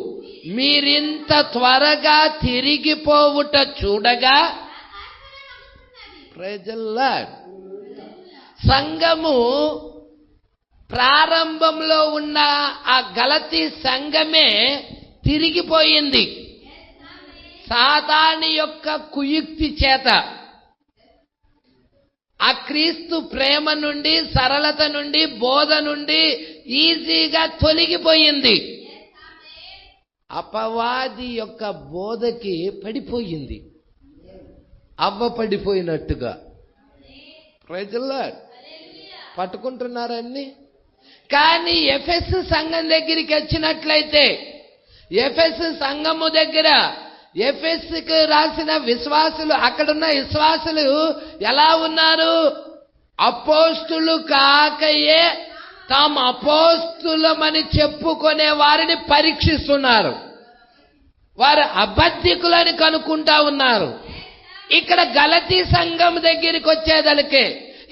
మీరింత త్వరగా తిరిగిపోవుట చూడగా, ప్రైజ్ ది లార్డ్, సంఘము ప్రారంభంలో ఉన్న ఆ గలతీ సంఘమే తిరిగిపోయింది. సాతాను యొక్క కుయుక్తి చేత ఆ క్రీస్తు ప్రేమ నుండి, సరళత నుండి, బోధ నుండి ఈజీగా తొలగిపోయింది. అపవాది యొక్క బోధకి పడిపోయింది, అవ్వ పడిపోయినట్టుగా. Praise the lord. పట్టుకుంటున్నారన్ని. కానీ ఎఫెసు సంఘం దగ్గరికి వచ్చినట్లయితే, ఎఫెసు సంఘము దగ్గర ఎఫెసుకు రాసిన విశ్వాసులు, అక్కడున్న విశ్వాసులు ఎలా ఉన్నారు? అపోస్తులు కాకయే తాము అపోస్తులమని చెప్పుకునే వారిని పరీక్షిస్తున్నారు. వారు అబద్ధికులని కనుక్కుంటా ఉన్నారు. ఇక్కడ గలతీ సంఘం దగ్గరికి వచ్చేదలికే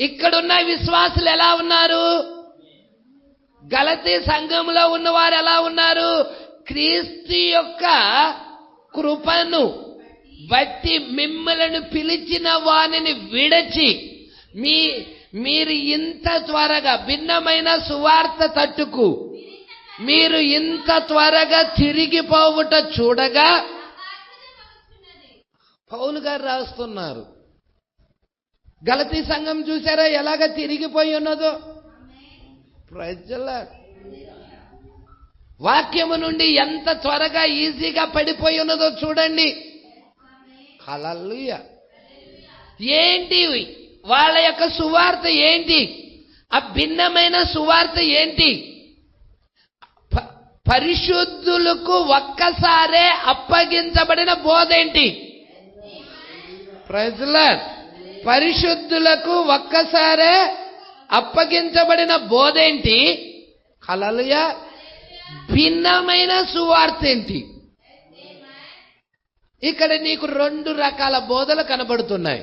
ఇక్కడున్న విశ్వాసులు ఎలా ఉన్నారు? గలతీ సంఘంలో ఉన్నవారు ఎలా ఉన్నారు? క్రీస్తు యొక్క కృపను బట్టి మిమ్మల్ని పిలిచిన వానిని విడచి మీరు ఇంత త్వరగా, భిన్నమైన సువార్త తట్టుకు మీరు ఇంత త్వరగా తిరిగిపోవుట చూడగా, పౌలు గారు రాస్తున్నారు. గలతీ సంఘం చూసారా ఎలాగ తిరిగిపోయి ఉన్నదో? Praise the lord. వాక్యము నుండి ఎంత త్వరగా ఈజీగా పడిపోయి ఉన్నదో చూడండి. హల్లెలూయా. ఏంటి వాళ్ళ యొక్క సువార్త? ఏంటి ఆ భిన్నమైన సువార్త? ఏంటి? పరిశుద్ధులకు ఒక్కసారే అప్పగించబడిన బోధ ఏంటి? Praise the lord. పరిశుద్ధులకు ఒక్కసారే అప్పగించబడిన బోధ ఏంటి? హల్లెలూయా. భిన్నమైన సువార్త ఏంటి? ఇక్కడ నీకు 2 రకాల బోధలు కనబడుతున్నాయి.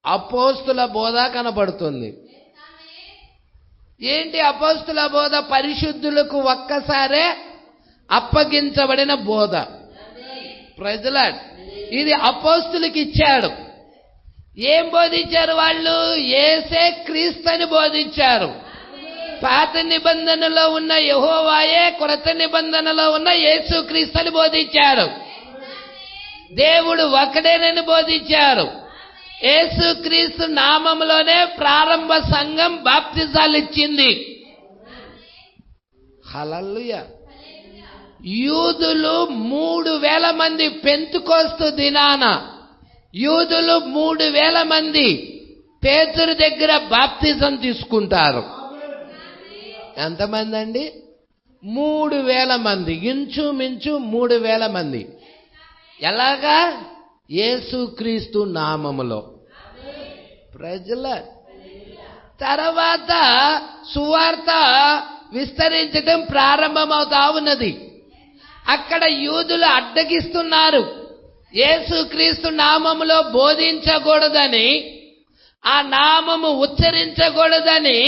అపోస్తుల బోధ కనబడుతుంది. ఏంటి అపోస్తుల బోధ? పరిశుద్ధులకు ఒక్కసారే అప్పగించబడిన బోధ. Praise the lord. ఇది అపోస్తులకు ఇచ్చాడు. ఏం బోధించారు వాళ్ళు? యేసే క్రీస్తుని బోధించారు. పాత నిబంధనలో ఉన్న యెహోవాయే కొత్త నిబంధనలో ఉన్న యేసు క్రీస్తుని బోధించారు. దేవుడు ఒకడేనని బోధించారు. యేసు క్రీస్తు నామములోనే ప్రారంభ సంఘం బాప్తిజాలు ఇచ్చింది. హల్లెలూయా. యూదులు 3000 మంది పెంతెకోస్తు దినాన, యూదులు 3000 మంది పేతురు దగ్గర బాప్తిజం తీసుకుంటారు. ఎంతమంది అండి? 3000 మంది. ఇంచుమించు 3000 మంది. ఎలాగా? యేసుక్రీస్తు నామములో. Praise the lord. తర్వాత సువార్త విస్తరించడం ప్రారంభమవుతా ఉన్నది. అక్కడ యూదులు అడ్డగిస్తున్నారు. యేసుక్రీస్తు నామములో బోధించకూడదని, ఆ నామము ఉచ్చరించకూడదని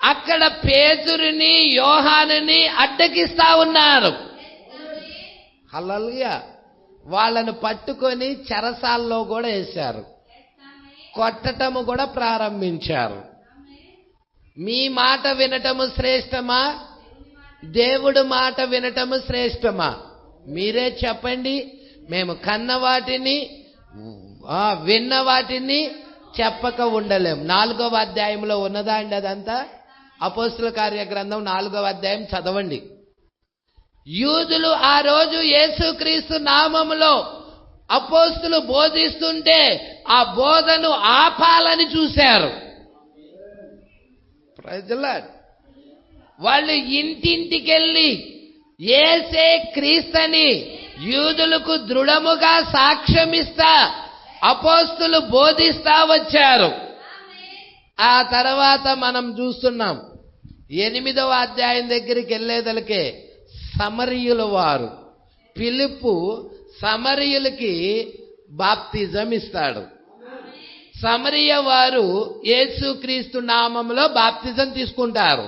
అక్కడ పేతురుని యోహానుని అడ్డగిస్తా ఉన్నారు. హల్లెలూయా. వాళ్ళను పట్టుకొని చెరసాల్లో కూడా వేశారు, కొట్టటము కూడా ప్రారంభించారు. మీ మాట వినటము శ్రేష్టమా, దేవుడు మాట వినటము శ్రేష్టమా? మీరే చెప్పండి. మేము కన్న వాటిని విన్న వాటిని చెప్పక ఉండలేం. 4వ అధ్యాయంలో ఉన్నదా అండి అదంతా? అపోస్తుల కార్య గ్రంథం 4వ అధ్యాయం చదవండి. యూదులు ఆ రోజు యేసుక్రీస్తు నామములో అపోస్తులు బోధిస్తుంటే ఆ బోధను ఆపాలని చూశారు. Praise the lord. వాళ్ళు ఇంటింటికెళ్ళి యేసే క్రీస్తని యూదులకు దృఢముగా సాక్ష్యమిస్తా అపోస్తులు బోధిస్తా వచ్చారు. ఆ తర్వాత మనం చూస్తున్నాం 8వ అధ్యాయం దగ్గరికి వెళ్ళేదలకే సమరయుల వారు, ఫిలిప్పు సమరయులకి బాప్తిజం ఇస్తాడు. సమరయ వారు యేసుక్రీస్తు నామములో బాప్తిజం తీసుకుంటారు.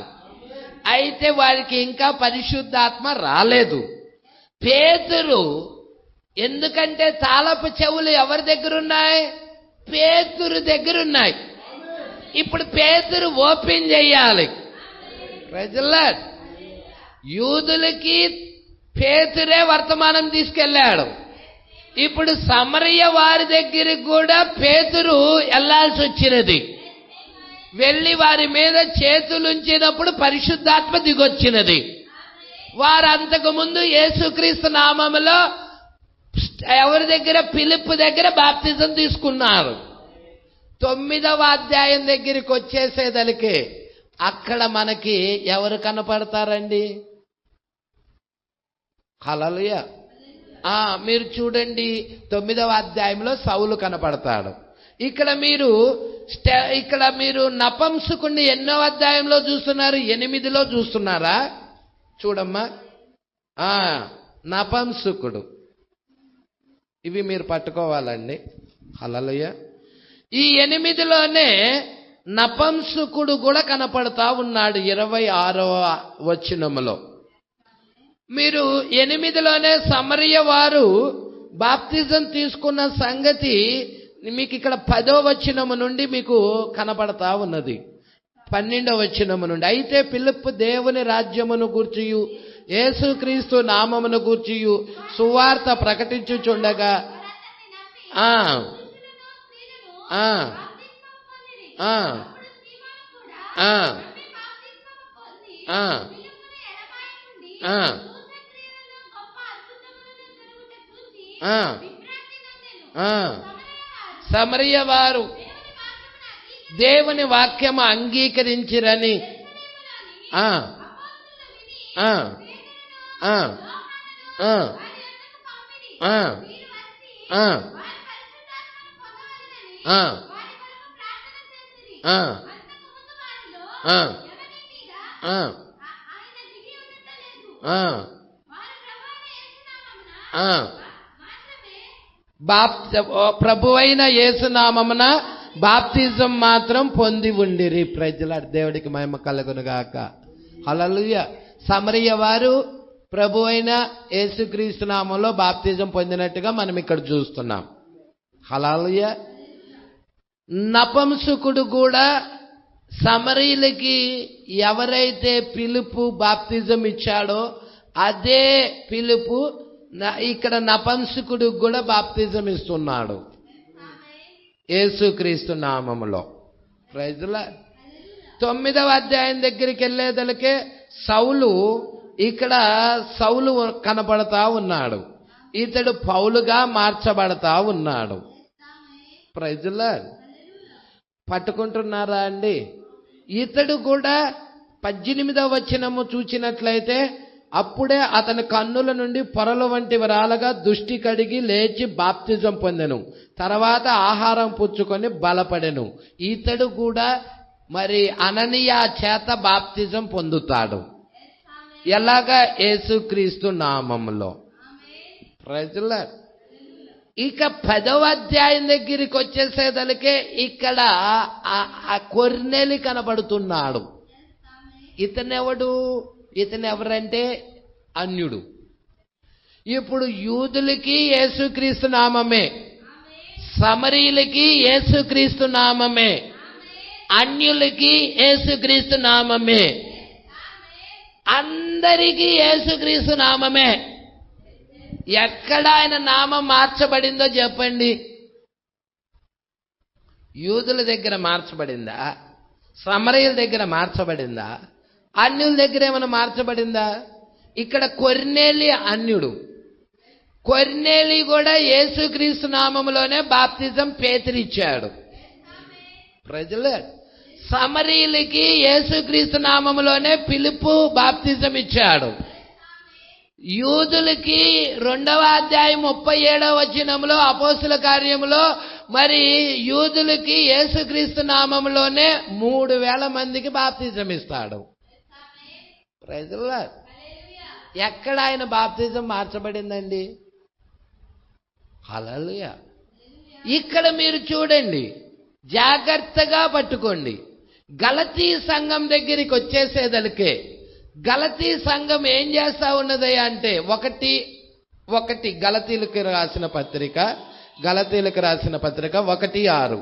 అయితే వారికి ఇంకా పరిశుద్ధాత్మ రాలేదు. పేతురు, ఎందుకంటే తాళపు చెవులు ఎవరి దగ్గరున్నాయి? పేతురు దగ్గరున్నాయి. ఇప్పుడు పేతురు ఓపెన్ చెయ్యాలి. Praise the lord. యూదులకి పేతురే వర్తమానం తీసుకెళ్లాడు. ఇప్పుడు సమరయ వారి దగ్గరికి కూడా పేతురు వెళ్లాల్సి వచ్చినది. వెళ్లి వారి మీద చేతులుంచినప్పుడు పరిశుద్ధాత్మ దిగొచ్చినది. వారు అంతకు ముందు యేసుక్రీస్తు నామములో ఎవరి దగ్గర? ఫిలిప్పు దగ్గర బాప్తిజం తీసుకున్నారు. 9వ అధ్యాయం దగ్గరికి వచ్చేసేదలికి అక్కడ మనకి ఎవరు కనపడతారండి? హల్లెలూయా. మీరు చూడండి, 9వ అధ్యాయంలో సౌలు కనపడతాడు. ఇక్కడ మీరు నపంసకుణ్ణి ఎన్నో అధ్యాయంలో చూస్తున్నారు? 8లో చూస్తున్నారా? చూడమ్మా. నపంసకుడు, ఇవి మీరు పట్టుకోవాలండి. హల్లెలూయా. ఈ 8లోనే నపంసకుడు కూడా కనపడతా ఉన్నాడు 26వ వచనములో. మీరు 8లోనే సమరయ వారు బాప్తిజం తీసుకున్న సంగతి మీకు ఇక్కడ 10వ వచనము నుండి మీకు కనపడతా ఉన్నది. 12వ వచనము నుండి, అయితే ఫిలిప్పు దేవుని రాజ్యమును గూర్చియు యేసుక్రీస్తు నామమును గూర్చియు సువార్త ప్రకటించుచుండగా సమరయ వారు దేవుని వాక్యము అంగీకరించిరని ప్రభువైన యేసునామమున బాప్తిజం మాత్రం పొంది ఉండిరి. ప్రజల దేవుడికి మహిమ కలుగును గాక. హల్లెలూయా. సమరయ వారు ప్రభువైన యేసుక్రీస్తు నామములో బాప్తిజం పొందినట్టుగా మనం ఇక్కడ చూస్తున్నాం. హల్లెలూయా. నపంసకుడు కూడా సమరయులకి ఎవరైతే ఫిలిప్పు బాప్తిజం ఇచ్చాడో అదే ఫిలిప్పు ఇక్కడ నపంసకుడు కూడా బాప్తిజం ఇస్తున్నాడు యేసుక్రీస్తు నామములో. Praise the lord. 9వ అధ్యాయం దగ్గరికి వెళ్ళేదలకే సౌలు కనపడతా ఉన్నాడు. ఇతడు పౌలుగా మార్చబడతా ఉన్నాడు. Praise the lord. పట్టుకుంటున్నారా అండి? ఇతడు కూడా 18వ వచనము చూచినట్లయితే అప్పుడే అతని కన్నుల నుండి పొరల వంటి వరాలుగా దృష్టి కడిగి లేచి బాప్తిజం పొందెను. తర్వాత ఆహారం పుచ్చుకొని బలపడెను. ఇతడు కూడా మరి అననీయ చేత బాప్తిజం పొందుతాడు. ఎలాగా? యేసుక్రీస్తు నామములో. ప్రజల ఇక 10వ అధ్యాయం దగ్గరికి వచ్చేసేదలికే ఇక్కడ ఆ కొర్నేలి కనబడుతున్నాడు. ఇతనెవరంటే అన్యుడు. ఇప్పుడు యూదులకి యేసుక్రీస్తు నామమే, సమరీయులకి యేసుక్రీస్తు నామమే, అన్యులకి యేసుక్రీస్తు నామమే, అందరికీ యేసుక్రీస్తు నామమే. ఎక్కడ ఆయన నామం మార్చబడిందో చెప్పండి. యూదుల దగ్గర మార్చబడిందా? సమరయుల దగ్గర మార్చబడిందా? అన్యుల దగ్గర ఏమైనా మార్చబడిందా? ఇక్కడ కొర్నేలి అన్యుడు. కొర్నేలి కూడా యేసుక్రీస్తు నామములోనే బాప్తిజం పేతురిచ్చాడు. ప్రజలే సమరీయులకి యేసుక్రీస్తు నామములోనే పిలుపు బాప్తిజం ఇచ్చాడు. యూదులకి 2వ అధ్యాయం 37వ వచనంలో అపోస్తుల కార్యములో మరి యూదులకి యేసుక్రీస్తు నామములోనే 3000 మందికి బాప్తిజం ఇస్తాడు. ప్రజలే ఎక్కడ ఆయన బాప్తిజం మార్చబడిందండి? హల్లెలూయా. ఇక్కడ మీరు చూడండి, జాగ్రత్తగా పట్టుకోండి. గలతీ సంఘం దగ్గరికి వచ్చేసేదలికే గలతీ సంఘం ఏం చేస్తా ఉన్నది అంటే ఒకటి గలతీలకు రాసిన పత్రిక 1:6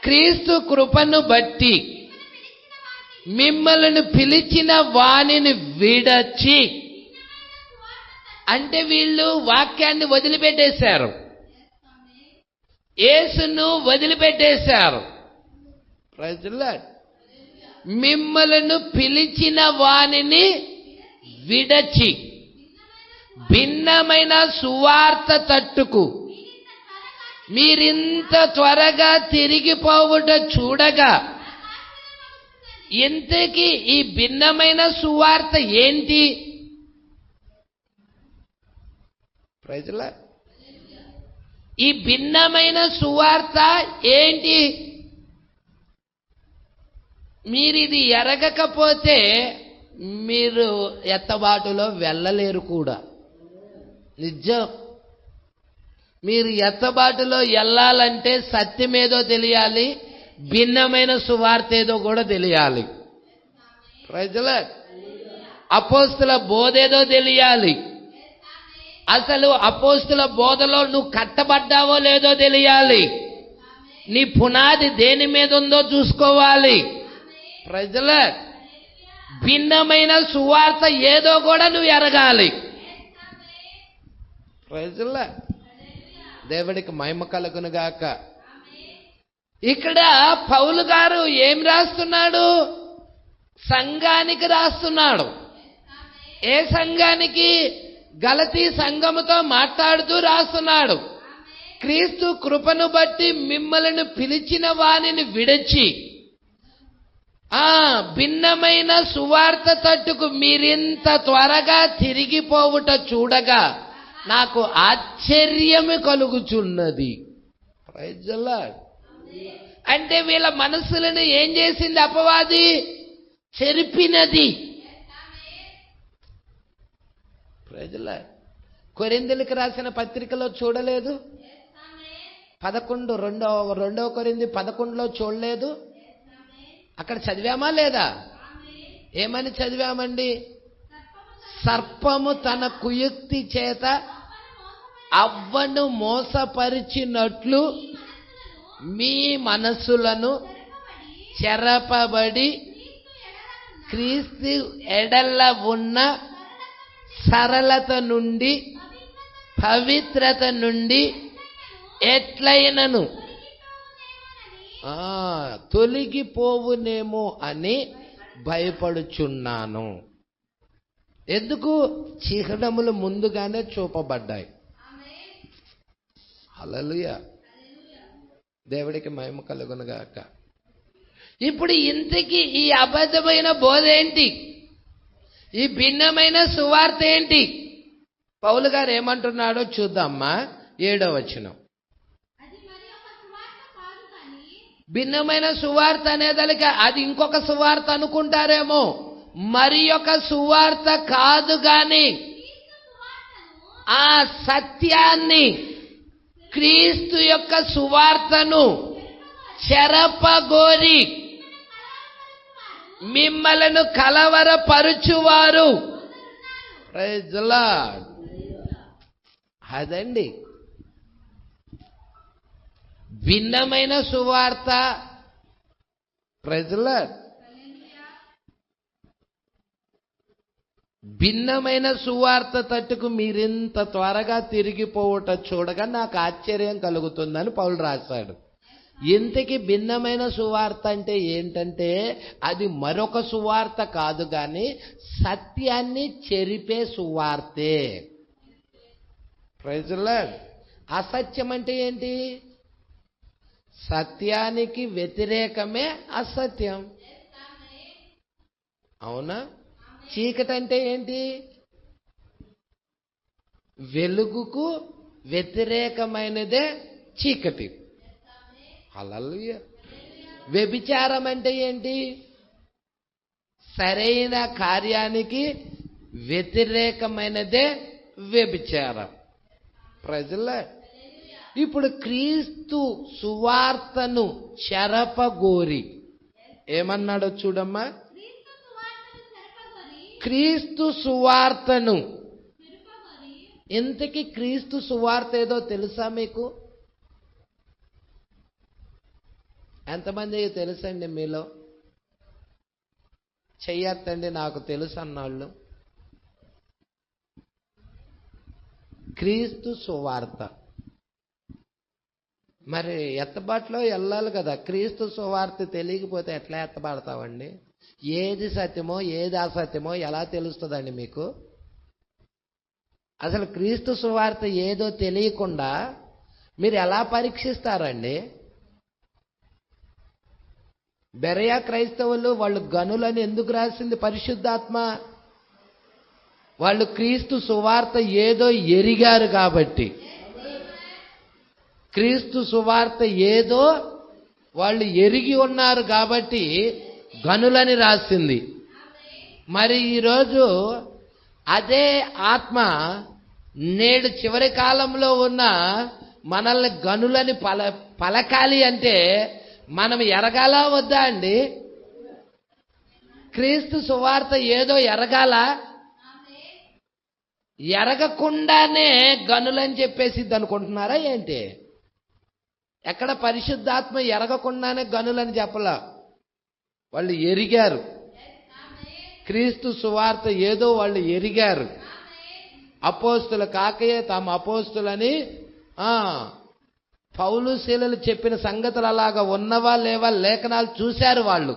క్రీస్తు కృపను బట్టి మిమ్మల్ని పిలిచిన వానిని విడచి, అంటే వీళ్ళు వాక్యాన్ని వదిలిపెట్టేశారు, యేసును వదిలిపెట్టేశారు. ప్రజలు మిమ్మల్ని పిలిచిన వానిని విడచి భిన్నమైన సువార్త తట్టుకు మీరింత త్వరగా తిరిగిపోవుట చూడగా, ఇంతకీ ఈ భిన్నమైన సువార్త ఏంటి? ప్రజల ఈ భిన్నమైన సువార్త ఏంటి? మీరిది ఎరగకపోతే మీరు ఎత్తబాటులో వెళ్ళలేరు కూడా. నిజం. మీరు ఎత్తబాటులో వెళ్ళాలంటే సత్యమేదో తెలియాలి, భిన్నమైన సువార్త ఏదో కూడా తెలియాలి. ప్రజల అపోస్తుల బోధేదో తెలియాలి. అసలు అపోస్తుల బోధలో నువ్వు కట్టబడ్డావో లేదో తెలియాలి. నీ పునాది దేని మీద ఉందో చూసుకోవాలి. ప్రజల భిన్నమైన సువార్త ఏదో కూడా నువ్వు ఎరగాలి. ప్రజల దేవుడికి మహిమ కలుగును గాక. ఇక్కడ పౌలు గారు ఏం రాస్తున్నాడు? సంఘానికి రాస్తున్నాడు. ఏ సంఘానికి? గలతీ సంఘముతో మాట్లాడుతూ రాస్తున్నాడు. క్రీస్తు కృపను బట్టి మిమ్మల్ని పిలిచిన వానిని విడిచి భిన్నమైన సువార్త తట్టుకు మీరింత త్వరగా తిరిగిపోవుట చూడగా నాకు ఆశ్చర్యము కలుగుచున్నది. Praise the lord. అంటే వీళ్ళ మనసులను ఏం చేసింది అపవాది? చెరిపినది. Praise the lord. కొరింథీయులకు రాసిన పత్రికలో చూడలేదు? 2వ కొరింథీ 11లో చూడలేదు? అక్కడ చదివామా లేదా? ఏమని చదివామండి? సర్పము తన కుయుక్తి చేత అవ్వను మోసపరిచినట్లు మీ మనస్సులను చెరపబడి క్రీస్తు ఎడల ఉన్న సరళత నుండి పవిత్రత నుండి ఎట్లయినను తొలగిపోవునేమో అని భయపడుచున్నాను. ఎందుకు? చిహ్నములు ముందుగానే చూపబడ్డాయి. హల్లెలూయా. దేవుడికి మహిమ కలుగును గాక. ఇప్పుడు ఇంతకీ ఈ అబద్ధమైన బోధ ఏంటి? ఈ భిన్నమైన సువార్త ఏంటి? పౌలు గారు ఏమంటున్నాడో చూద్దామా. 7వ వచనం. భిన్నమైన సువార్త అనేదానికి అది ఇంకొక సువార్త అనుకుంటారేమో. మరి ఒక సువార్త కాదు గాని ఆ సత్యాన్ని, క్రీస్తు యొక్క సువార్తను చెరపగోరి మిమ్మలను కలవరపరుచువారు. Praise the lord. అదండి భిన్నమైన సువార్త. Praise the lord. భిన్నమైన సువార్త తట్టుకు మీరింత త్వరగా తిరిగిపోవట చూడగా నాకు ఆశ్చర్యం కలుగుతుందని పౌలు రాశాడు. ఇంతకీ భిన్నమైన సువార్త అంటే ఏంటంటే అది మరొక సువార్త కాదు గాని సత్యాన్ని చెరిపే సువార్తే. Praise the lord. అసత్యం అంటే ఏంటి? సత్యానికి వ్యతిరేకమే అసత్యం. అవునా? చీకటి అంటే ఏంటి? వెలుగుకు వ్యతిరేకమైనదే చీకటి. హల్లెలూయా. వ్యభిచారం అంటే ఏంటి? సరైన కార్యానికి వ్యతిరేకమైనదే వ్యభిచారం. Praise the lord. ఇప్పుడు క్రీస్తు సువార్తను చెరపగోరి ఏమన్నాడో చూడమ్మా. క్రీస్తు సువార్తను. ఇంతకీ క్రీస్తు సువార్త ఏదో తెలుసా మీకు? ఎంతమంది తెలుసండి మీలో? చెయ్యొద్దండి నాకు తెలుసు అన్నాళ్ళు. క్రీస్తు సువార్త మరి ఎత్తబాటులో వెళ్ళాలి కదా. క్రీస్తు సువార్త తెలియకపోతే ఎట్లా ఎత్తబడతామండి? ఏది సత్యమో ఏది అసత్యమో ఎలా తెలుస్తుందండి మీకు? అసలు క్రీస్తు సువార్త ఏదో తెలియకుండా మీరు ఎలా పరీక్షిస్తారండి? బెరయా క్రైస్తవులు వాళ్ళు గనులని ఎందుకు రాసింది పరిశుద్ధాత్మ? వాళ్ళు క్రీస్తు సువార్త ఏదో ఎరిగారు కాబట్టి. క్రీస్తు సువార్త ఏదో వాళ్ళు ఎరిగి ఉన్నారు కాబట్టి గనులని రాసింది. మరి ఈరోజు అదే ఆత్మ నేడు చివరి కాలంలో ఉన్న మనల్ని గనులని పలకాలి అంటే మనం ఎరగాల వద్దా అండి? క్రీస్తు సువార్త ఏదో ఎరగాల. ఎరగకుండానే గనులని చెప్పేసిద్ది అనుకుంటున్నారా ఏంటి? ఎక్కడ పరిశుద్ధాత్మ ఎరగకుండానే గనులని చెప్పలా. వాళ్ళు ఎరిగారు. క్రీస్తు సువార్త ఏదో వాళ్ళు ఎరిగారు. అపోస్తుల కాకయే తాము అపోస్తులని పౌలు శీలలు చెప్పిన సంగతులు అలాగా ఉన్నవా లేవా లేఖనాలు చూశారు వాళ్ళు.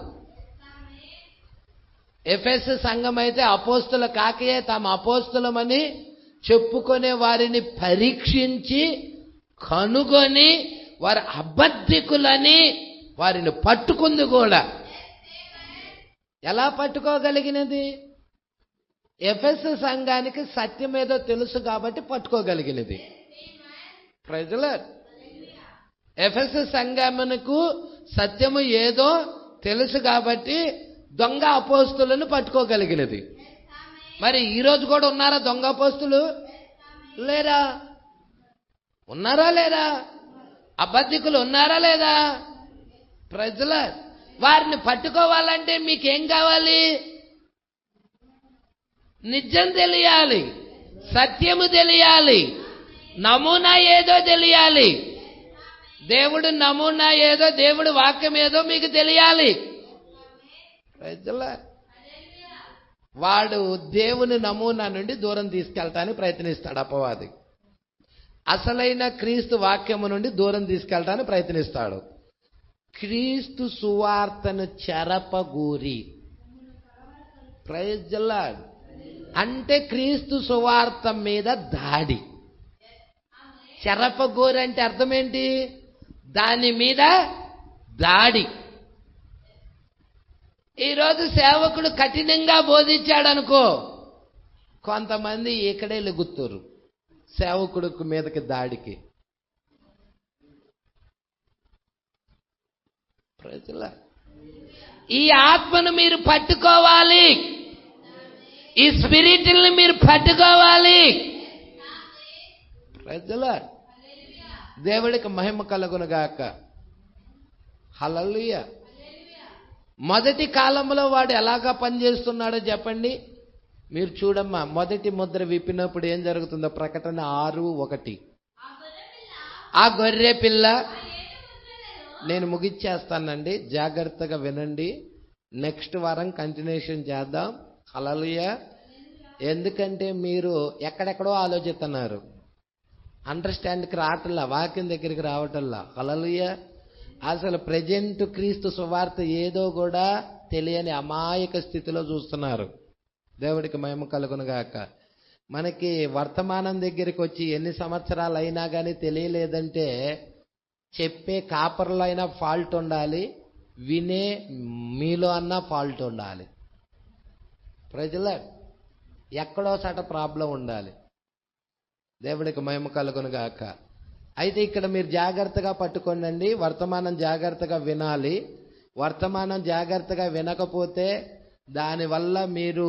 ఎఫెసు సంఘం అయితే అపోస్తుల కాకయే తాము అపోస్తులమని చెప్పుకునే వారిని పరీక్షించి కనుగొని వారు అబద్ధికులని వారిని పట్టుకుంది కూడా. ఎలా పట్టుకోగలిగినది? ఎఫెసు సంఘానికి సత్యం ఏదో తెలుసు కాబట్టి పట్టుకోగలిగినది. Praise the lord. ఎఫెసు సంఘమునకు సత్యము ఏదో తెలుసు కాబట్టి దొంగ అపోస్తులను పట్టుకోగలిగినది. మరి ఈరోజు కూడా ఉన్నారా దొంగ అపోస్తులు? లేరా? ఉన్నారా లేరా? అబద్ధికులు ఉన్నారా లేదా? Praise the lord. వారిని పట్టుకోవాలంటే మీకేం కావాలి? నిజం తెలియాలి, సత్యము తెలియాలి, నమూనా ఏదో తెలియాలి. దేవుడు నమూనా ఏదో, దేవుడు వాక్యం ఏదో మీకు తెలియాలి. Praise the lord. వాడు దేవుని నమూనా నుండి దూరం తీసుకెళ్ళటానికి ప్రయత్నిస్తాడు అపవాది. అసలైన క్రీస్తు వాక్యము నుండి దూరం తీసుకెళ్ళటానికి ప్రయత్నిస్తాడు. క్రీస్తు సువార్తను చెరపగూరి. Praise the lord. అంటే క్రీస్తు సువార్త మీద దాడి. చెరపగోరి అంటే అర్థం ఏంటి? దాని మీద దాడి. ఈరోజు సేవకుడు కఠినంగా బోధించాడనుకో, కొంతమంది ఇక్కడే లెగుతురు సేవకుడు మీదకి దాడికి. ఈ ఆత్మను మీరు పట్టుకోవాలి. ఈ స్పిరిట్ని మీరు పట్టుకోవాలి. ప్రజలా దేవుడికి మహిమ కలుగునుగాక. హల్లెలూయా. మొదటి కాలంలో వాడు ఎలాగా పనిచేస్తున్నాడో చెప్పండి. మీరు చూడమ్మా, మొదటి ముద్ర విప్పినప్పుడు ఏం జరుగుతుందో ప్రకటన 6:1. ఆ గొర్రె పిల్ల, నేను ముగిచ్చేస్తానండి, జాగ్రత్తగా వినండి. నెక్స్ట్ వారం కంటిన్యూషన్ చేద్దాం. హల్లెలూయా. ఎందుకంటే మీరు ఎక్కడెక్కడో ఆలోచిస్తున్నారు, అండర్స్టాండ్కి రావటల్లా, వాక్యం దగ్గరికి రావటల్లా. హల్లెలూయా. అసలు ప్రజెంట్ క్రీస్తు సువార్త ఏదో కూడా తెలియని అమాయక స్థితిలో చూస్తున్నారు. దేవుడికి మహిమ కలుగునుగాక. మనకి వర్తమానం దగ్గరికి వచ్చి ఎన్ని సంవత్సరాలు అయినా కానీ తెలియలేదంటే చెప్పే కాపర్లో అయినా ఫాల్ట్ ఉండాలి, వినే మీలో అన్నా ఫాల్ట్ ఉండాలి. ప్రజల ఎక్కడో సట ప్రాబ్లం ఉండాలి. దేవుడికి మహిమ కలుగునుగాక. అయితే ఇక్కడ మీరు జాగ్రత్తగా పట్టుకోండి. వర్తమానం జాగ్రత్తగా వినాలి. వర్తమానం జాగ్రత్తగా వినకపోతే దానివల్ల మీరు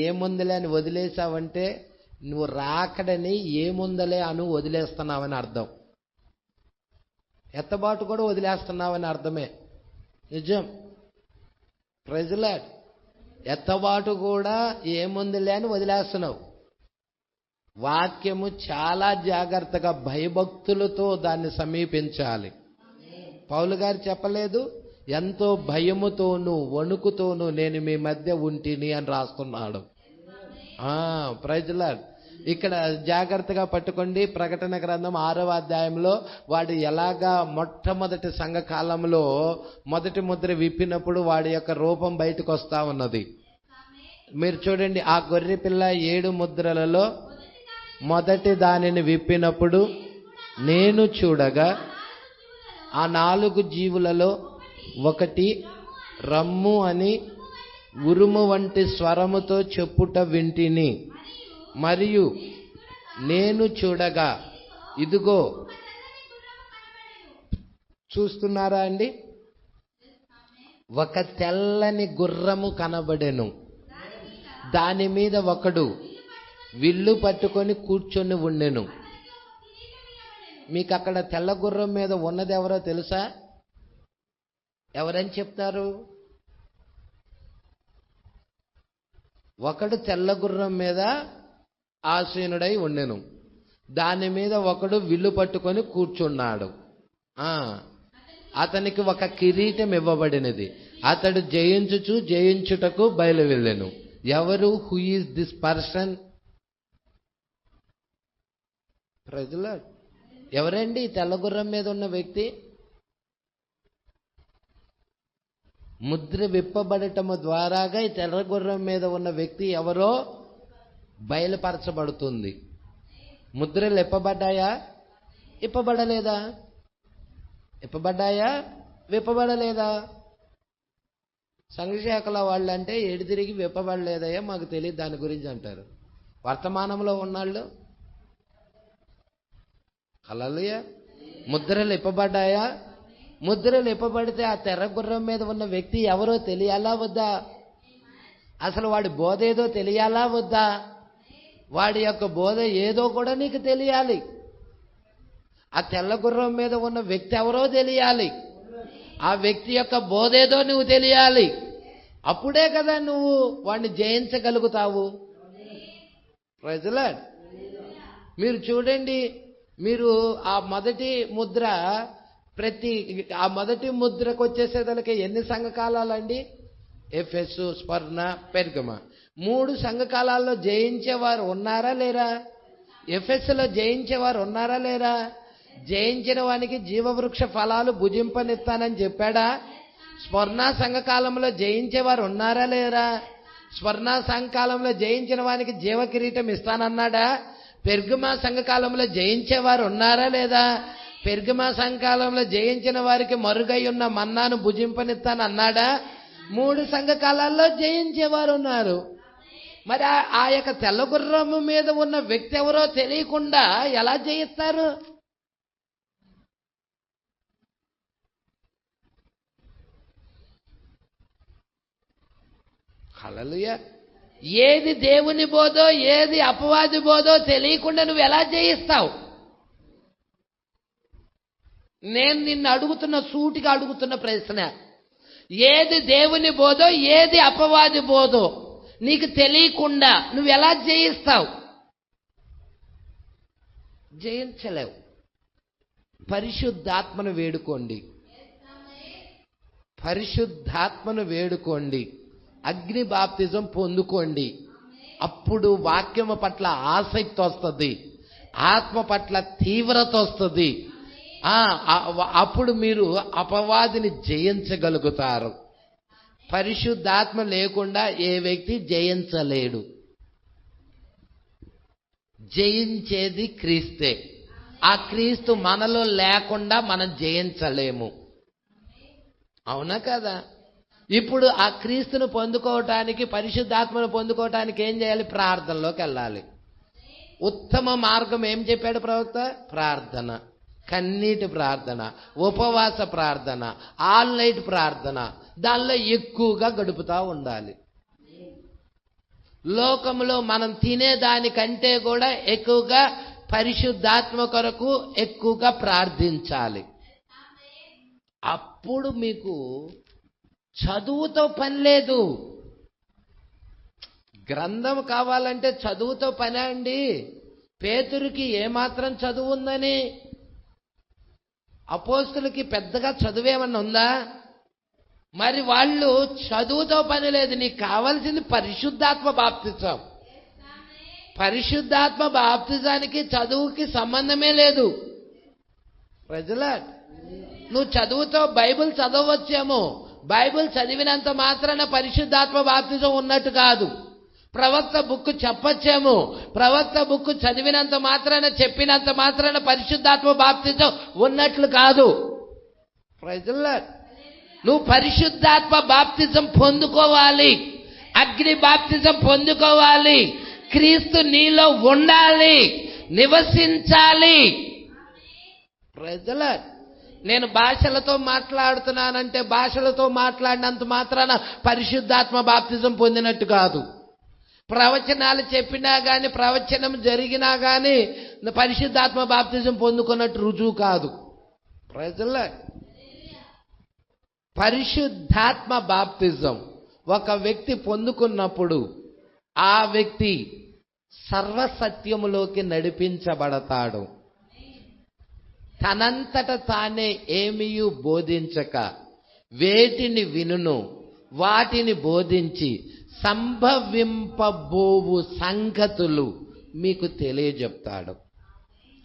ఏముందలే అని వదిలేసావంటే నువ్వు రాకడని ఏముందలే అను వదిలేస్తున్నావని అర్థం. ఎత్తబాటు కూడా వదిలేస్తున్నావని అర్థమే. నిజం. ప్రజల ఎత్తబాటు కూడా ఏముందిలే అని వదిలేస్తున్నావు. వాక్యము చాలా జాగ్రత్తగా భయభక్తులతో దాన్ని సమీపించాలి. పౌలు గారు చెప్పలేదు, ఎంతో భయముతోనూ వణుకుతోనూ నేను మీ మధ్య ఉంటిని అని రాస్తున్నాడు. Praise lord. ఇక్కడ జాగ్రత్తగా పట్టుకోండి. ప్రకటన గ్రంథం 6వ అధ్యాయంలో వాడు ఎలాగా మొట్టమొదటి సంఘకాలంలో మొదటి ముద్ర విప్పినప్పుడు వాడి యొక్క రూపం బయటకు వస్తా ఉన్నది. మీరు చూడండి, ఆ గొర్రె పిల్ల 7 ముద్రలలో మొదటి దానిని విప్పినప్పుడు నేను చూడగా ఆ 4 జీవులలో ఒకటి రమ్ము అని ఉరుము వంటి స్వరముతో చెప్పుట వింటిని. మరియు నేను చూడగా ఇదిగో, చూస్తున్నారా అండి, ఒక తెల్లని గుర్రము కనబడెను. దాని మీద ఒకడు విల్లు పట్టుకొని కూర్చొని ఉండెను. మీకు అక్కడ తెల్ల గుర్రం మీద ఉన్నది ఎవరో తెలుసా? ఎవరని చెప్తారు? ఒకడు తెల్ల గుర్రం మీద ఆసీనుడై ఉండెను. దాని మీద ఒకడు విల్లు పట్టుకొని కూర్చున్నాడు. అతనికి ఒక కిరీటం ఇవ్వబడినది. అతడు జయించుటకు బయలు వెళ్ళెను. ఎవరు? Who is this person? ప్రజల ఎవరండి తెల్లగుర్రం మీద ఉన్న వ్యక్తి? ముద్ర విప్పబడటము ద్వారాగా ఈ తెల్లగుర్రం మీద ఉన్న వ్యక్తి ఎవరో బయలుపరచబడుతుంది. ముద్రలు ఇప్పబడ్డాయా? ఇప్పబడలేదా? ఇప్పబడ్డాయా? విప్పబడలేదా? సంఘశాఖల వాళ్ళు అంటే ఎడి తిరిగి విప్పబడలేదయ్యా, మాకు తెలియదు దాని గురించి అంటారు. వర్తమానంలో ఉన్నాళ్ళు హల్లెలూయా. ముద్రలు ఇప్పబడ్డాయా? ముద్రలు ఇప్పబడితే ఆ తెర్రగుర్రం మీద ఉన్న వ్యక్తి ఎవరో తెలియాలా వద్దా? అసలు వాడి బోధ ఏదో తెలియాలా వద్దా? వాడి యొక్క బోధ ఏదో కూడా నీకు తెలియాలి. ఆ తెల్ల గుర్రం మీద ఉన్న వ్యక్తి ఎవరో తెలియాలి. ఆ వ్యక్తి యొక్క బోధ ఏదో నువ్వు తెలియాలి. అప్పుడే కదా నువ్వు వాడిని జయించగలుగుతావు. Praise lord. మీరు చూడండి, మీరు ఆ మొదటి ముద్ర ఆ మొదటి ముద్రకు వచ్చేసేదానికి ఎన్ని సంఘకాలాలండి? ఎఫెసు, స్మర్ణ, పెర్గమ. 3 సంఘకాలాల్లో జయించేవారు ఉన్నారా లేరా? ఎఫెసులో జయించేవారు ఉన్నారా లేరా? జయించిన వానికి జీవవృక్ష ఫలాలు భుజింపనిస్తానని చెప్పాడా? స్మర్ణ సంఘకాలంలో జయించేవారు ఉన్నారా లేరా? స్మర్ణ సంఘకాలంలో జయించిన వానికి జీవ కిరీటం ఇస్తానన్నాడా? పెర్గమ సంఘకాలంలో జయించేవారు ఉన్నారా లేదా? పెర్గమ సంఘకాలంలో జయించిన వారికి మరుగై ఉన్న మన్నాను భుజింపనిస్తాను అన్నాడా? 3 సంఘకాలాల్లో జయించేవారు ఉన్నారు. మరి ఆ యొక్క తెల్లగుర్రము మీద ఉన్న వ్యక్తి ఎవరో తెలియకుండా ఎలా జయిస్తారు? హల్లెలూయా. ఏది దేవుని బోధో ఏది అపవాది బోధో తెలియకుండా నువ్వు ఎలా జయిస్తావు? నేను నిన్ను అడుగుతున్న, సూటిగా అడుగుతున్న ప్రశ్న, ఏది దేవుని బోధో ఏది అపవాది బోధో నీకు తెలియకుండా నువ్వు ఎలా జయిస్తావు? జయించలేవు. పరిశుద్ధాత్మను వేడుకోండి, పరిశుద్ధాత్మను వేడుకోండి, అగ్ని బాప్తిజం పొందుకోండి. అప్పుడు వాక్యము పట్ల ఆసక్తి వస్తుంది, ఆత్మ పట్ల తీవ్రత వస్తుంది. అప్పుడు మీరు అపవాదిని జయించగలుగుతారు. పరిశుద్ధాత్మ లేకుండా ఏ వ్యక్తి జయించలేడు. జయించేది క్రీస్తే. ఆ క్రీస్తు మనలో లేకుండా మనం జయించలేము. అవునా కదా? ఇప్పుడు ఆ క్రీస్తును పొందుకోవటానికి, పరిశుద్ధాత్మను పొందుకోవటానికి ఏం చేయాలి? ప్రార్థనలోకి వెళ్ళాలి. ఉత్తమ మార్గం ఏం చెప్పాడు ప్రవక్త? ప్రార్థన, కన్నీటి ప్రార్థన, ఉపవాస ప్రార్థన, ఆల్ నైట్ ప్రార్థన. దానిలో ఎక్కువగా గడుపుతూ ఉండాలి. లోకంలో మనం తినేదానికంటే కూడా ఎక్కువగా పరిశుద్ధాత్మ కొరకు ఎక్కువగా ప్రార్థించాలి. అప్పుడు మీకు చదువుతో పని లేదు. గ్రంథం కావాలంటే చదువుతో పని అండి. పేతురుకి ఏమాత్రం చదువు ఉందని? అపోస్తులకి పెద్దగా చదువేమన్నా ఉందా? మరి వాళ్ళు చదువుతో పని లేదు. నీకు కావాల్సింది పరిశుద్ధాత్మ బాప్తిజం. పరిశుద్ధాత్మ బాప్తిజానికి చదువుకి సంబంధమే లేదు. ప్రజలా, నువ్వు చదువుతో బైబిల్ చదవచ్చేమో, బైబిల్ చదివినంత మాత్రాన పరిశుద్ధాత్మ బాప్తిజం ఉన్నట్టు కాదు. ప్రవక్త బుక్ చెప్పచ్చేమో, ప్రవక్త బుక్ చదివినంత మాత్రాన, చెప్పినంత మాత్రాన పరిశుద్ధాత్మ బాప్తిజం ఉన్నట్లు కాదు. ప్రజలా, నువ్వు పరిశుద్ధాత్మ బాప్తిజం పొందుకోవాలి, అగ్ని బాప్తిజం పొందుకోవాలి, క్రీస్తు నీలో ఉండాలి, నివసించాలి. ప్రజలా, నేను భాషలతో మాట్లాడుతున్నానంటే భాషలతో మాట్లాడినంత మాత్రాన పరిశుద్ధాత్మ బాప్తిజం పొందినట్టు కాదు. ప్రవచనాలు చెప్పినా గాని, ప్రవచనం జరిగినా గాని పరిశుద్ధాత్మ బాప్తిజం పొందుకున్నట్టు రుజువు కాదు. ప్రజలా, పరిశుద్ధాత్మ బాప్తిజం ఒక వ్యక్తి పొందుకున్నప్పుడు ఆ వ్యక్తి సర్వసత్యములోకి నడిపించబడతాడు. తనంతట తానే ఏమియు బోధించక వేటిని వినును వాటిని బోధించి సంభవింపబోవు సంగతులు మీకు తెలియజెప్తాడు.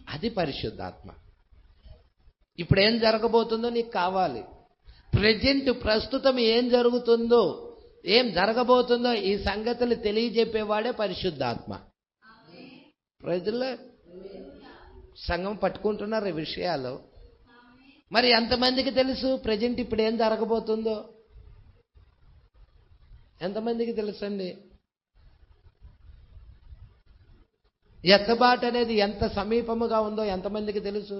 అది పరిశుద్ధాత్మ. ఇప్పుడు ఏం జరగబోతుందో నీకు కావాలి. ప్రస్తుతం ఏం జరుగుతుందో, ఏం జరగబోతుందో ఈ సంగతులు తెలియజెప్పేవాడే పరిశుద్ధాత్మ. ప్రజల సంఘం పట్టుకుంటున్నారు ఈ విషయాలు. మరి ఎంతమందికి తెలుసు ప్రజెంట్ ఇప్పుడు ఏం జరగబోతుందో? ఎంతమందికి తెలుసండి? ఎత్తబాటు అనేది ఎంత సమీపముగా ఉందో ఎంతమందికి తెలుసు?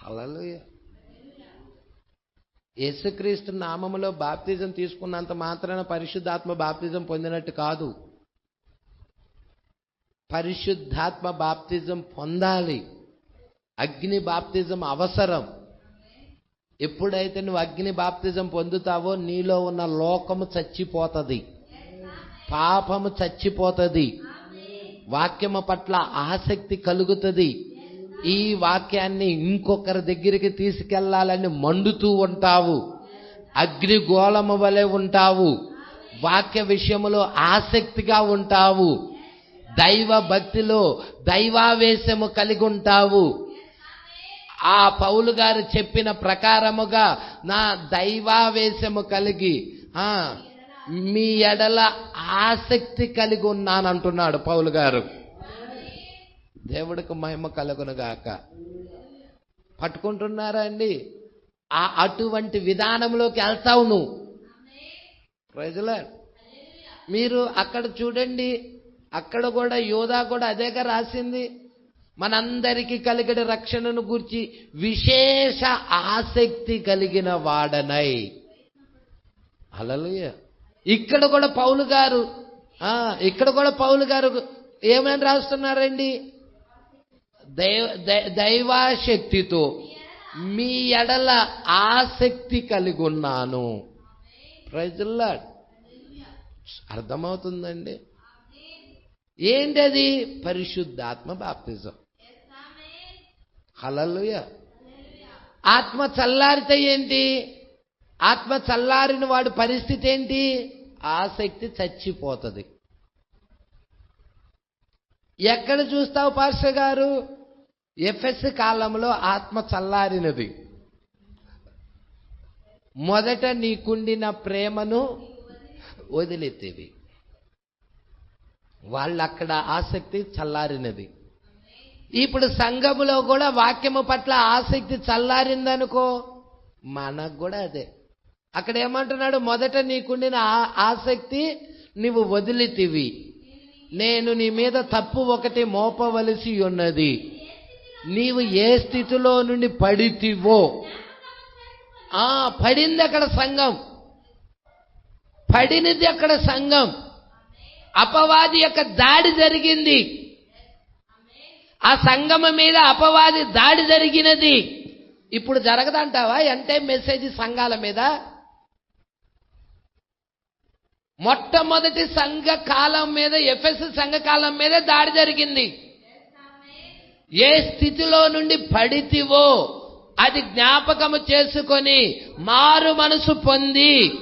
హల్లెలూయా. యేసుక్రీస్తు నామములో బాప్తిజం తీసుకున్నంత మాత్రాన పరిశుద్ధాత్మ బాప్తిజం పొందినట్టు కాదు. పరిశుద్ధాత్మ బాప్తిజం పొందాలి. అగ్ని బాప్తిజం అవసరం. ఎప్పుడైతే నువ్వు అగ్ని బాప్తిజం పొందుతావో నీలో ఉన్న లోకము చచ్చిపోతుంది, పాపము చచ్చిపోతుంది, వాక్యము పట్ల ఆసక్తి కలుగుతుంది. ఈ వాక్యాన్ని ఇంకొకరి దగ్గరికి తీసుకెళ్లాలని మండుతూ ఉంటావు, అగ్నిగోళము వలె ఉంటావు, వాక్య విషయములో ఆసక్తిగా ఉంటావు, దైవ భక్తిలో దైవావేశము కలిగి ఉంటావు. ఆ పౌలు గారు చెప్పిన ప్రకారముగా నా దైవావేశము కలిగి మీ ఎడల ఆసక్తి కలిగి ఉన్నానంటున్నాడు పౌలు గారు. దేవుడికి మహిమ కలుగునుగాక. పట్టుకుంటున్నారా అండి? అటువంటి విధానంలోకి వెళ్తావు నువ్వు. ప్రజలే, మీరు అక్కడ చూడండి, అక్కడ కూడా యోధా కూడా అదేగా రాసింది. మనందరికీ కలిగిన రక్షణను గూర్చి విశేష ఆసక్తి కలిగిన వాడనై. హల్లెలూయా. ఇక్కడ కూడా పౌలు గారు ఏమని రాస్తున్నారండి? దైవాశక్తితో మీ ఎడల ఆసక్తి కలిగి ఉన్నాను. Praise the lord. అర్థమవుతుందండి? ఏంటది? పరిశుద్ధాత్మ బాప్తిజం. హల్లెలూయా. ఆత్మ చల్లారితే ఏంటి? ఆత్మ చల్లారిన వాడి పరిస్థితి ఏంటి? ఆసక్తి చచ్చిపోతుంది. ఎక్కడ చూస్తావు పాస్టర్ గారు? ఎఫెస్ కాలంలో ఆత్మ చల్లారినది. మొదట నీకుండిన ప్రేమను వదిలేతేవి. వాళ్ళు అక్కడ ఆసక్తి చల్లారినది. ఇప్పుడు సంఘములో కూడా వాక్యము పట్ల ఆసక్తి చల్లారిందనుకో, మనకు కూడా అదే. అక్కడ ఏమంటున్నాడు? మొదట నీకుండిన ఆసక్తి నీవు వదిలితివి, నేను నీ మీద తప్పు ఒకటి మోపవలసి ఉన్నది. నీవు ఏ స్థితిలో నుండి పడితివో, పడింది అక్కడ సంఘం, పడినది అక్కడ సంఘం. అపవాది యొక్క దాడి జరిగింది. ఆ సంఘము మీద అపవాది దాడి జరిగినది. ఇప్పుడు జరగదంటావా? అంటే మెసేజ్ సంఘాల మీద మొట్టమొదటి సంఘ కాలం మీద, ఎఫెస్ సంఘ కాలం మీద దాడి జరిగింది. ఏ స్థితిలో నుండి పడితివో అది జ్ఞాపకము చేసుకొని మారు మనసు పొంది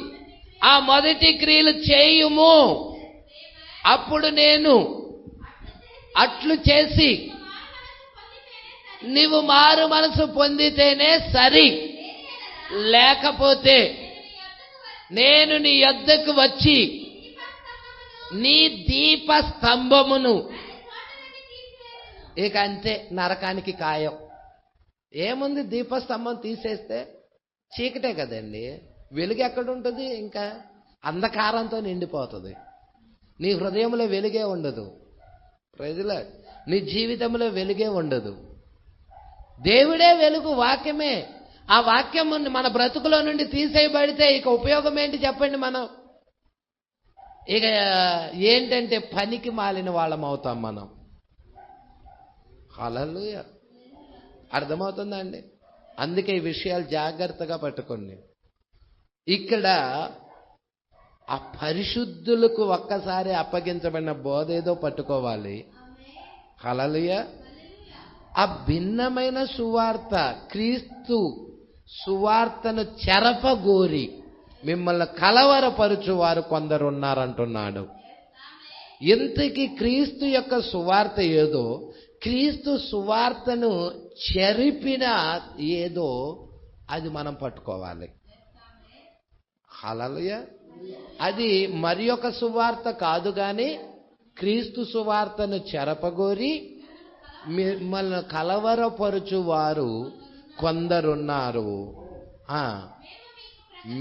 ఆ మొదటి క్రియలు చేయుము, అప్పుడు నేను అట్లు చేసి నీవు మారు మనసు పొందితేనే సరి, లేకపోతే నేను నీ యొద్దకు వచ్చి నీ దీప స్తంభమును, ఇక అంతే, నరకానికి ఖాయం. ఏముంది? దీపస్తంభం తీసేస్తే చీకటే కదండి, వెలుగు ఎక్కడుంటుంది? ఇంకా అంధకారంతో నిండిపోతుంది. నీ హృదయంలో వెలుగే ఉండదు. Praise the lord. నీ జీవితంలో వెలుగే ఉండదు. దేవుడే వెలుగు, వాక్యమే. ఆ వాక్యం మన బ్రతుకులో నుండి తీసేయబడితే ఇక ఉపయోగం ఏంటి చెప్పండి? మనం ఇక ఏంటంటే పనికి మాలిన వాళ్ళం అవుతాం మనం. హల్లెలూయా. అర్థమవుతుందా అండి? అందుకే ఈ విషయాలు జాగ్రత్తగా పట్టుకోండి. ఇక్కడ ఆ పరిశుద్ధులకు ఒక్కసారి అప్పగించబడిన బోధ ఏదో పట్టుకోవాలి. హల్లెలూయా. ఆ భిన్నమైన సువార్త, క్రీస్తు సువార్తను చెరపగోరి మిమ్మల్ని కలవరపరుచువారు కొందరు ఉన్నారంటున్నాడు. ఇంతకీ క్రీస్తు యొక్క సువార్త ఏదో, క్రీస్తు సువార్తను చెరిపిన ఏదో అది మనం పట్టుకోవాలి. హల్లెలూయా. అది మరి ఒక సువార్త కాదు గాని క్రీస్తు సువార్తను చెరపగోరి మిమ్మల్ని కలవరపరుచు వారు కొందరున్నారు.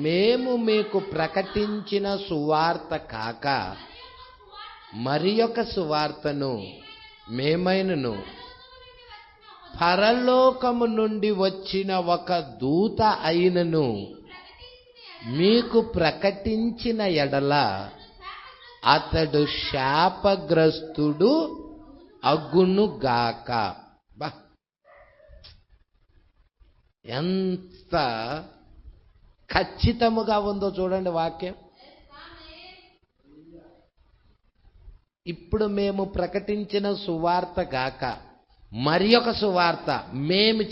మేము మీకు ప్రకటించిన సువార్త కాక మరి ఒక సువార్తను మేమైనను పరలోకము నుండి వచ్చిన ఒక దూత అయినను మీకు ప్రకటించిన ఎడల అతడు శాపగ్రస్తుడు అగునుగాక. బా, ఎంత ఖచ్చితముగా ఉందో చూడండి వాక్యం. ఇప్పుడు మేము ప్రకటించిన సువార్త గాక మరి ఒక సువార్త మేము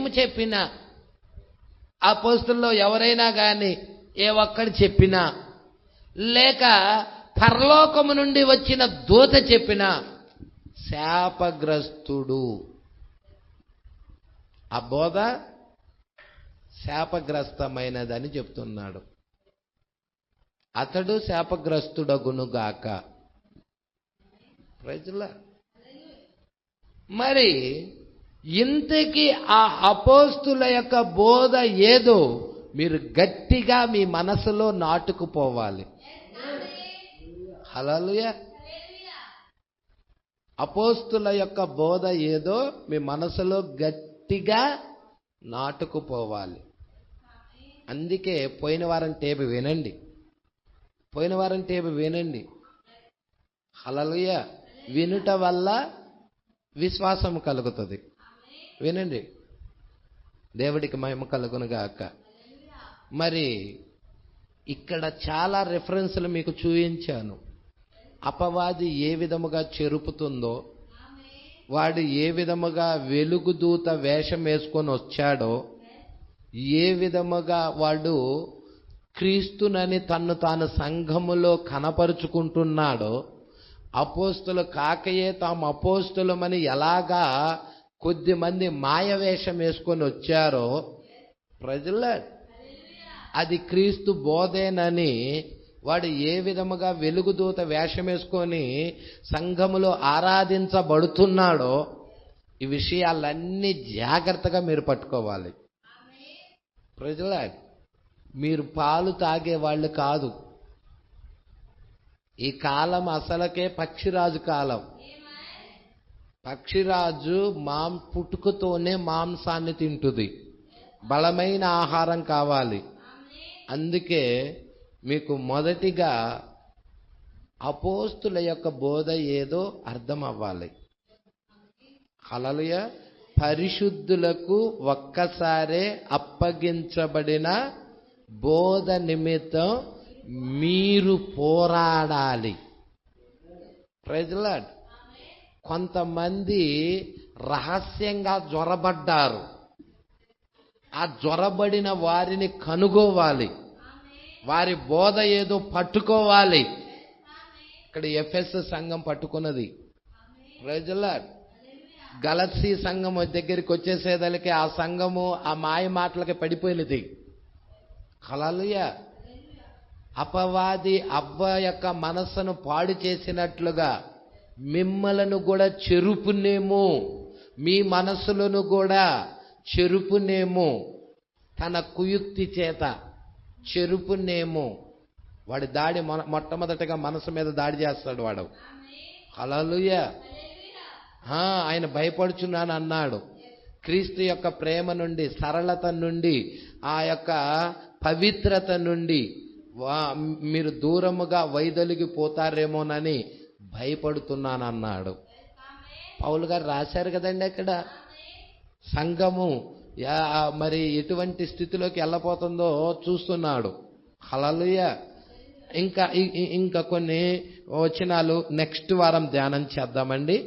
చెప్పిన అపోస్తలుల్లో ఎవరైనా కానీ ఏ ఒక్కడు చెప్పినా, లేక పరలోకము నుండి వచ్చిన దూత చెప్పినా శాపగ్రస్తుడు. ఆ బోధ శాపగ్రస్తమైనదని చెప్తున్నాడు. అతడు శాపగ్రస్తుడగునుగాక. Praise the lord. మరి ఇంతకీ ఆ అపోస్తుల యొక్క బోధ ఏదో మీరు గట్టిగా మీ మనసులో నాటుకుపోవాలి. హల్లెలూయా. అపోస్తుల యొక్క బోధ ఏదో మీ మనసులో గట్టిగా నాటుకుపోవాలి. అందుకే పోయిన వారం టేబు వినండి, పోయిన వారం టేబు వినండి. హల్లెలూయా. వినుట వల్ల విశ్వాసం కలుగుతుంది. వినండి, దేవుడికి మహిమ కలుగును గాక. మరి ఇక్కడ చాలా రెఫరెన్స్లు మీకు చూపించాను. అపవాది ఏ విధముగా చెరుపుతుందో, వాడు ఏ విధముగా వెలుగుదూత వేషం వేసుకొని వచ్చాడో, ఏ విధముగా వాడు క్రీస్తునని తన్ను తాను సంఘములో కనపరుచుకుంటున్నాడో, అపోస్తులు కాకయే తాము అపోస్తులమని ఎలాగా కొద్దిమంది మాయవేషం వేసుకొని వచ్చారో, ప్రజల అది క్రీస్తు బోధేనని వాడు ఏ విధముగా వెలుగుదూత వేషం వేసుకొని సంఘములో ఆరాధించబడుతున్నాడో, ఈ విషయాలన్నీ జాగ్రత్తగా మీరు పట్టుకోవాలి. ప్రజల మీరు పాలు తాగే వాళ్ళు కాదు. ఈ కాలం అసలకే పక్షిరాజు కాలం. పక్షిరాజు పుట్టుకతోనే మాంసాన్ని తింటుంది, బలమైన ఆహారం కావాలి. అందుకే మీకు మొదటిగా అపోస్తుల యొక్క బోధ ఏదో అర్థం అవ్వాలి. హల్లెలూయా. పరిశుద్ధులకు ఒక్కసారే అప్పగించబడిన బోధ నిమిత్తం మీరు పోరాడాలి. Praise the lord. కొంతమంది రహస్యంగా జ్వరబడ్డారు. ఆ జ్వరబడిన వారిని కనుగోవాలి, వారి బోధ ఏదో పట్టుకోవాలి. ఇక్కడ ఎఫెస్ సంఘం పట్టుకున్నది. Praise the lord. గలత్సీ సంఘం దగ్గరికి వచ్చేసేదలికి ఆ సంఘము ఆ మాయ మాటలకి పడిపోయినది. హల్లెలూయా. అపవాది అవ్వ యొక్క మనస్సును పాడు చేసినట్లుగా మిమ్మలను కూడా చెరుపునేమో, మీ మనస్సులను కూడా చెరుపునేమో, తన కుయుక్తి చేత చెరుపునేమో. వాడి దాడి మొట్టమొదటిగా మనసు మీద దాడి చేస్తాడు వాడు. హల్లెలూయా. ఆయన భయపడుచున్నాను అన్నాడు. క్రీస్తు యొక్క ప్రేమ నుండి, సరళత నుండి, ఆ యొక్క పవిత్రత నుండి మీరు దూరముగా వైదొలిగిపోతారేమోనని భయపడుతున్నానన్నాడు. పౌలు గారు రాశారు కదండి అక్కడ. సంఘము మరి ఎటువంటి స్థితిలోకి వెళ్ళిపోతుందో చూస్తున్నాడు. హల్లెలూయా. ఇంకా కొన్ని వచనాలు నెక్స్ట్ వారం ధ్యానం చేద్దామండి.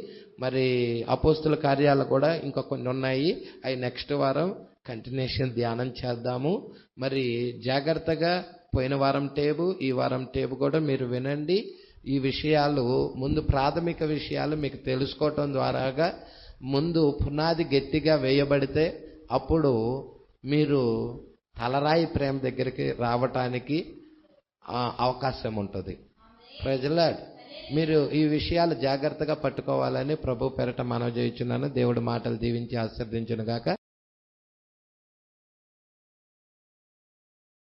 మరి అపోస్తుల కార్యాలు కూడా ఇంకా కొన్ని ఉన్నాయి, అవి నెక్స్ట్ వారం కంటిన్యూషన్ ధ్యానం చేద్దాము. మరి జాగ్రత్తగా పోయిన వారం టేబు, ఈ వారం టేబు కూడా మీరు వినండి. ఈ విషయాలు ముందు ప్రాథమిక విషయాలు మీకు తెలుసుకోవటం ద్వారాగా ముందు పునాది గట్టిగా వేయబడితే అప్పుడు మీరు తలరాయి ప్రేమ దగ్గరికి రావటానికి అవకాశం ఉంటుంది. Praise the lord. మీరు ఈ విషయాలు జాగ్రత్తగా పట్టుకోవాలని ప్రభు పేరట మనవి చేయుచున్నాను. దేవుడి మాటలు దీవించి ఆశీర్వదించును గాక.